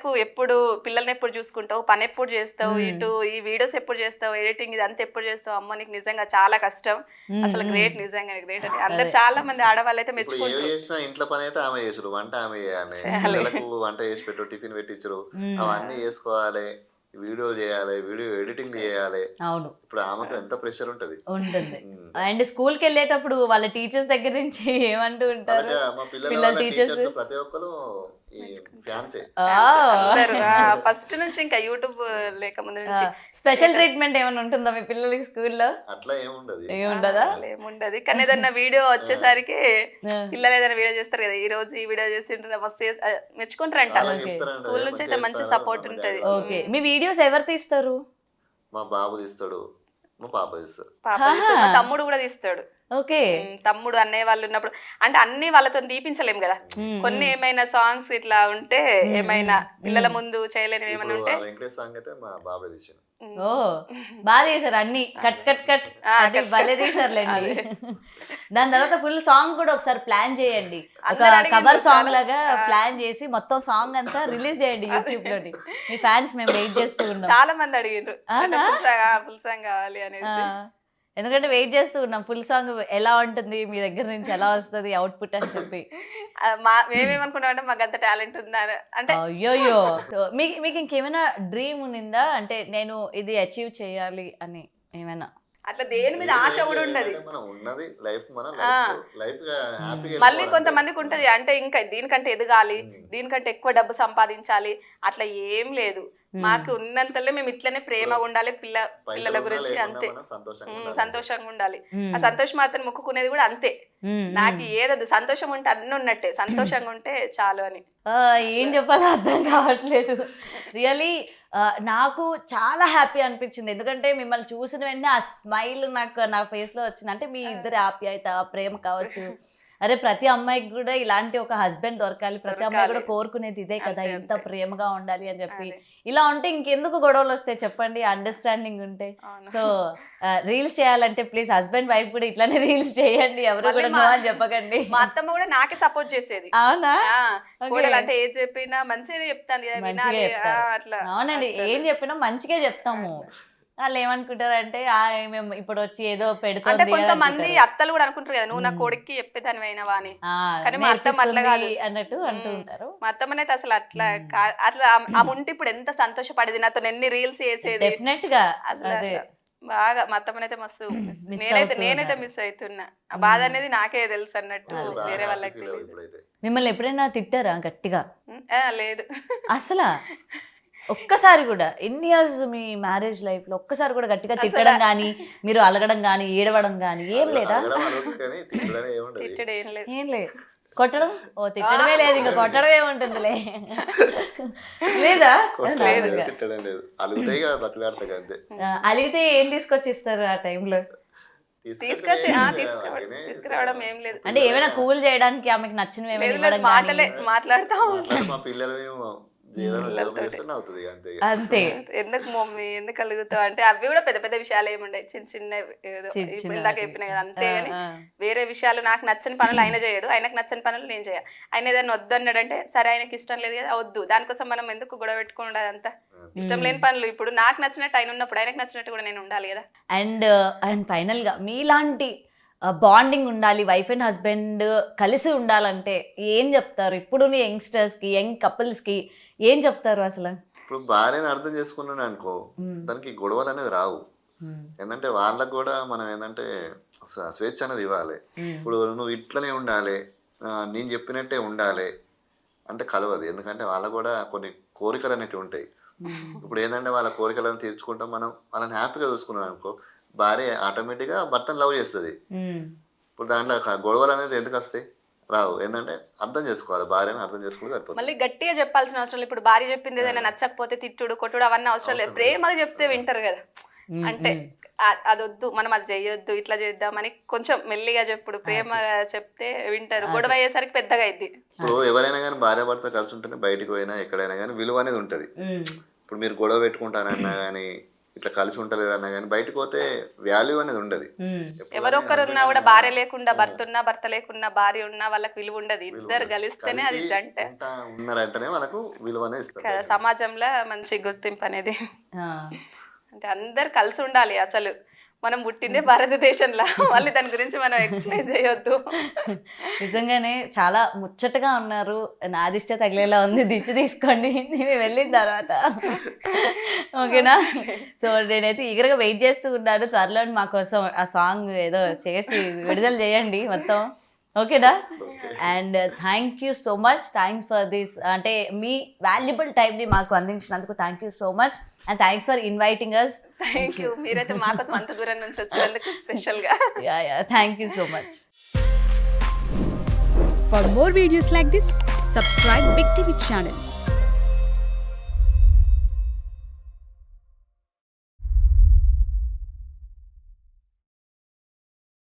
ఎప్పుడు చూసుకుంటావు, పని ఎప్పుడు చేస్తావు, ఇటు ఈ వీడియోస్ ఎప్పుడు చేస్తావు, ఎడిటింగ్ ఇదంతా ఎప్పుడు చేస్తావు, అమ్మ నీకు నిజంగా చాలా కష్టం, అసలు గ్రేట్, నిజంగా గ్రేట్ అని అందరు చాలా మంది ఆడవాళ్ళు అయితే ఇప్పుడు ఏమి మెచ్చుకుంటారు. చేసినా ఇంట్లో పని అయితే ఆమె చేసుడు, వంట ఆమె చేయాలి, చేయాలి. పిల్లలకు వంట చేసి పెట్టు, టిఫిన్ పెట్టించరు, అవన్నీ చేసుకోవాలి, వీడియో చేయాలి, వీడియో ఎడిటింగ్ చేయాలి. అవును ఇప్పుడు ఆమెకు ఎంత ప్రెషర్ ఉంటది. ఉంటుంది. అండ్ స్కూల్ కి వెళ్ళేటప్పుడు వాళ్ళ టీచర్స్ దగ్గర నుంచి ఏమంటూ ఉంటారు, అలాగే మా పిల్లల పిల్లల teachers. టీచర్స్ ప్రతి ఒక్కరు ఈ ఫ్యాన్సే. ఫస్ట్ నుంచి ఇంకా యూట్యూబ్ లేక ముందు నుంచి స్పెషల్ ట్రీట్మెంట్ ఏమైనా ఉంటుందా మీ పిల్లలకి స్కూల్లో? అట్లా ఏముండదు. ఏముండదా? అసలు ఏముండదు, కానీ ఏదన్నా వీడియో వచ్చేసరికి పిల్లలు ఏదైనా వీడియో చేస్తారు కదా, ఈ రోజు ఈ వీడియో చేసిండ్రు మస్తు మెచ్చుకుంటారంట. అలా Okay. చెప్తారంట, స్కూల్ నుంచి అయితే మంచి చేస్తాను, సపోర్ట్ మా ఉంటది. డాడీ ఓకే, మీ వీడియోస్ ఎవరు తీస్తారు? మా బాబు తీస్తాడు, మా పాప తీస్తాడు. పాప తీస్తాడు, మా తమ్ముడు కూడా తీస్తాడు. ఓకే. తమ్ముడు అన్నయ్య వాళ్ళు ఉన్నప్పుడు అంటే అన్ని వాళ్ళతో తీపించలేం కదా, కొన్ని ఏమైనా సాంగ్స్ ఇట్లా ఉంటే ఏమైనా పిల్లల ముందు చేయలేనివి ఏమైనా ఇప్పుడు ఉంటే ఆ వెంకటేష్ సాంగ్ అయితే మా బాబాయ్ తీసాడు. ఓ బాగా తీసారు అన్ని, కట్ కట్ కట్ అది భలే తీసారులేండి. దాని తర్వాత ఫుల్ సాంగ్ కూడా ఒకసారి ప్లాన్ చేయండి, ఒక అందరూ అడిగిండ్రు కవర్ సాంగ్ చాలా. లాగా ప్లాన్ చేసి మొత్తం సాంగ్ అంతా రిలీజ్ చేయండి యూట్యూబ్ లోని. మీ ఫ్యాన్స్ మేము వెయిట్ చేస్తూ ఉన్నాం. చాలా మంది అడిగిండ్రు అవునా? ఫుల్ సాంగ్ కావాలి అనేసి. ఎందుకంటే వెయిట్ చేస్తూ ఉన్నాం ఫుల్ సాంగ్ ఎలా ఉంటుంది, మీ దగ్గర నుంచి ఎలా వస్తుంది అవుట్పుట్ అని చెప్పి. మేమేమనుకున్నాం అంటే మాకు అంత టాలెంట్ ఉందా అంటే అయ్యోయ్యో. మీకు ఇంకేమైనా డ్రీమ్ ఉన్నిందా, అంటే నేను ఇది అచీవ్ చేయాలి అని ఏమైనా? అట్లా దేని మీద ఆశ కూడా ఉండదు. అంటే మనం ఉన్నది లైఫ్, మన ఆ. లైఫ్ హ్యాపీగా మళ్ళీ కొంతమందికి ఉంటది అంటే ఇంకా దీనికంటే ఎదగాలి, దీనికంటే ఎక్కువ డబ్బు సంపాదించాలి, అట్లా ఏం లేదు. మాకు ఉన్నంతలో మేము ఇట్లనే ప్రేమగా ఉండాలి, పిల్లల గురించి అంతే, సంతోషంగా ఉండాలి. ఆ సంతోషం మాత్రం మొక్కుకునేది కూడా అంతే. నాకు ఏదదు సంతోషం ఉంటే అన్ని ఉన్నట్టే, సంతోషంగా ఉంటే చాలు అని. ఏం చెప్పాలో అర్థం కావట్లేదు రియలీ. నాకు చాలా హ్యాపీ అనిపించింది, ఎందుకంటే మిమ్మల్ని చూసిన వెంటనే ఆ స్మైల్ నాకు నా ఫేస్ లో వచ్చింది. అంటే మీ ఇద్దరి ఆప్యాయత, ప్రేమ కావచ్చు. అరే ప్రతి అమ్మాయికి కూడా ఇలాంటి ఒక హస్బెండ్ దొరకాలి, ప్రతి అమ్మాయి కూడా కోరుకునేది ఇదే కదా, అంతే, ఇంత అంతే. ప్రేమగా ఉండాలి అని చెప్పి. అదే. ఇలా ఉంటే ఇంకెందుకు గొడవలు వస్తాయి చెప్పండి, అండర్స్టాండింగ్ ఉంటే. అవును. సో రీల్స్ చేయాలంటే ప్లీజ్ హస్బెండ్ వైఫ్ కూడా ఇట్లానే రీల్స్ చేయండి, ఎవరు మళ్ళీ కూడా మా- నో అని చెప్పకండి. మా అత్తమ్మ కూడా నాకే సపోర్ట్ చేసేది. అవునా? Okay. కోడలు అంటే ఏది చెప్పినా మంచిగా చెప్తాను కదా, మంచిగా వినాలి. చెప్తారు. అట్లా అవునండి, అంటారు. ఏం చెప్పినా మంచిగా చెప్తాము. వాళ్ళు ఏమనుకుంటారంటే మేము ఇప్పుడు వచ్చి ఏదో అంటే పెడుతుంది అని కొంతమంది అనుకుంటారు. అత్తలు కూడా అనుకుంటారు కదా, నువ్వు నా కొడుక్కి చెప్పేదాని అయినవా అని. ఆ, కానీ మా అత్తమ్మ అట్లా కాదు. నేర్పిస్తుంది అన్నట్టు అంటూ మ్మ్. ఉంటారు. మా అత్తమ్మనైతే అసలు అట్లా ఆమె ఉంటే ఇప్పుడు ఎంత సంతోషపడేది, నాతో ఎన్ని రీల్స్ చేసేది డెఫినెట్ గా అసలు అదే. అట్లా. బాగా మా అత్తమ్మనైతే మస్తు Miss నేనైతే అవుతున్నారు. మిస్ అవుతున్నా. ఆ బాధ అనేది నాకే తెలుసు అన్నట్టు, అదే. వేరే వాళ్ళకి తెలియదు. ఇప్పుడైతే మిమ్మల్ని ఎప్పుడైనా తిట్టారా గట్టిగా? లేదు. అసలు ఒక్కసారి కూడా ఎన్ని ఇయర్స్ మీ మ్యారేజ్ లైఫ్ లో ఒక్కసారి కూడా గట్టిగా తిట్టడం గానీ, మీరు అలగడం గానీ, ఏడవడం గానీ ఏం లేదా? అడగడం అడగదు కానీ తిట్టడం ఏముండదు. తిట్టడు ఏం లేదు. ఏం లేదు. కొట్టడం? ఓ తిట్టడమే లేదు, ఇంకా కొట్టడం ఏముంటుందిలే. లేదా? కొట్టడం లేదు, తిట్టడం లేదు, అలుగుతాయి కదా, బతులాడతాయి అంతే. అలిగితే ఏం తీసుకొచ్చి ఇస్తారు ఆ టైంలో? తీసుకొచ్చి వాటినే తీసుకురావడం ఏం లేదు. అంటే ఏమైనా కూల్ చేయడానికి ఆమెకి నచ్చినవి ఏమైనా లేదు, ఇవ్వడం మాటలే గానీ? మాట్లాడుతా మాట్లాడి మా పిల్లలు మేము ఏదైనా జోక్ చేస్తేనే అవుతుంది ఇక అంతే ఇక. అంతే. ఎందుకు మమ్మీ ఎందుకు కలుగుతావు అంటే అవి కూడా పెద్ద పెద్ద విషయాలు ఏముండే, చిన్న చిన్న ఏదో చిన్న ఇప్పుడు చిన్న ఇందాక వాటి. చెప్పిన కదా అంతే. కానీ ఆ, వేరే విషయాలు నాకు నచ్చని పనులు ఆయన చేయడు, ఆయనకు నచ్చని పనులు నేను చేయ. ఆయన ఏదైనా వద్దు అన్నాడంటే సరే ఆయనకి ఇష్టం లేదు కదా వద్దు, దానికోసం మనం ఎందుకు గొడవ పెట్టుకుని అదంతా ఇష్టం లేని పనులు. ఇప్పుడు నాకు నచ్చినట్టు ఆయన ఉన్నప్పుడు ఆయనకు నచ్చినట్టు కూడా నేను ఉండాలి కదా. అండ్ ఫైనల్ గా మీలాంటి బాండింగ్ ఉండాలి, వైఫ్ అండ్ హస్బెండ్ కలిసి ఉండాలంటే ఏం చెప్తారు? ఇప్పుడు యంగ్స్టర్స్కి, యంగ్ కపుల్స్కి ఏం చెప్తారు అసలు? ఇప్పుడు భార్యని అర్థం చేసుకున్నాను అనుకో, దానికి గొడవలు అనేది రావు. ఏంటంటే వాళ్ళకు కూడా మనం ఏంటంటే స్వేచ్ఛ అనేది ఇవ్వాలి. ఇప్పుడు నువ్వు ఇట్లనే ఉండాలి, నేను చెప్పినట్టే ఉండాలి అంటే కలవదు. ఎందుకంటే వాళ్ళకు కూడా కొన్ని కోరికలు అనేవి ఉంటాయి. ఇప్పుడు ఏంటంటే వాళ్ళ కోరికలను తీర్చుకుంటాం, మనం వాళ్ళని హ్యాపీగా చూసుకున్నాం అనుకో, భార్య ఆటోమేటిక్గా భర్తను లవ్ చేస్తుంది. ఇప్పుడు దాంట్లో గొడవలు అనేది ఎందుకు వస్తాయి? రావు. ఏంటంటే అర్థం చేసుకోవాలి, భార్యను అర్థం చేసుకుంటే సరిపోతుంది. మళ్ళీ గట్టిగా చెప్పాల్సిన అవసరం లేదు. ఇప్పుడు భార్య చెప్పింది ఏదైనా నచ్చకపోతే తిట్టుడు కొట్టుడు అవన్నీ అవసరం లేదు. ప్రేమగా చెప్తే వింటారు కదా. అంటే అదొద్దు, మనం అది చేయొద్దు, ఇట్లా చేద్దామని కొంచెం మెల్లిగా చెప్పుడు, ప్రేమగా చెప్తే వింటారు. గొడవ అయ్యేసరికి పెద్దగా అయింది. ఇప్పుడు ఎవరైనా కానీ భార్య భర్త కలిసి ఉంటేనే బయటకు పోయినా ఎక్కడైనా కానీ విలువ అనేది ఉంటుంది. ఇప్పుడు మీరు గొడవ పెట్టుకుంటానన్నా కానీ ఇట్లా కలిసి ఉంటలేరు అన్నా కానీ బయటకు పోతే వాల్యూ అనేది ఉండదు. ఎవరొకరు ఉన్నా కూడా భార్య లేకుండా భర్త ఉన్నా, భర్త లేకున్నా భార్య ఉన్నా వాళ్ళకి విలువ ఉండదు. ఇద్దరు కలిస్తేనే అది జంట ఉన్నారంటేనే వాళ్ళకు విలువ అనేది ఇస్తారు. సమాజంలో మంచి గుర్తింపు అనేది. అంటే అందరు కలిసి ఉండాలి. అసలు మనం పుట్టిందే భారతదేశంలో, మళ్ళీ దాని గురించి మనం ఎక్స్ప్లెయిన్ చేయొద్దు. నిజంగానే చాలా ముచ్చటగా ఉన్నారు. నా దిష్టి తగిలేలా ఉంది, దిష్టి తీసుకోండి నేను వెళ్ళిన తర్వాత, ఓకేనా? సో నేనైతే ఈగర్గా వెయిట్ చేస్తూ ఉన్నాను. త్వరలో మా కోసం ఆ సాంగ్ ఏదో చేసి విడుదల చేయండి మొత్తం, ఓకేనా? And thank you so much, thanks for this, అంటే మీ వాల్యుబుల్ టైంని మాకు అందించినందుకు thank you so much, and thanks for inviting us. Thank you, మీరైతే మా కోసం అంత దూరం నుంచి వచ్చినందుకు స్పెషల్గా. Thank you so much. For more videos like this, subscribe Big TV channel.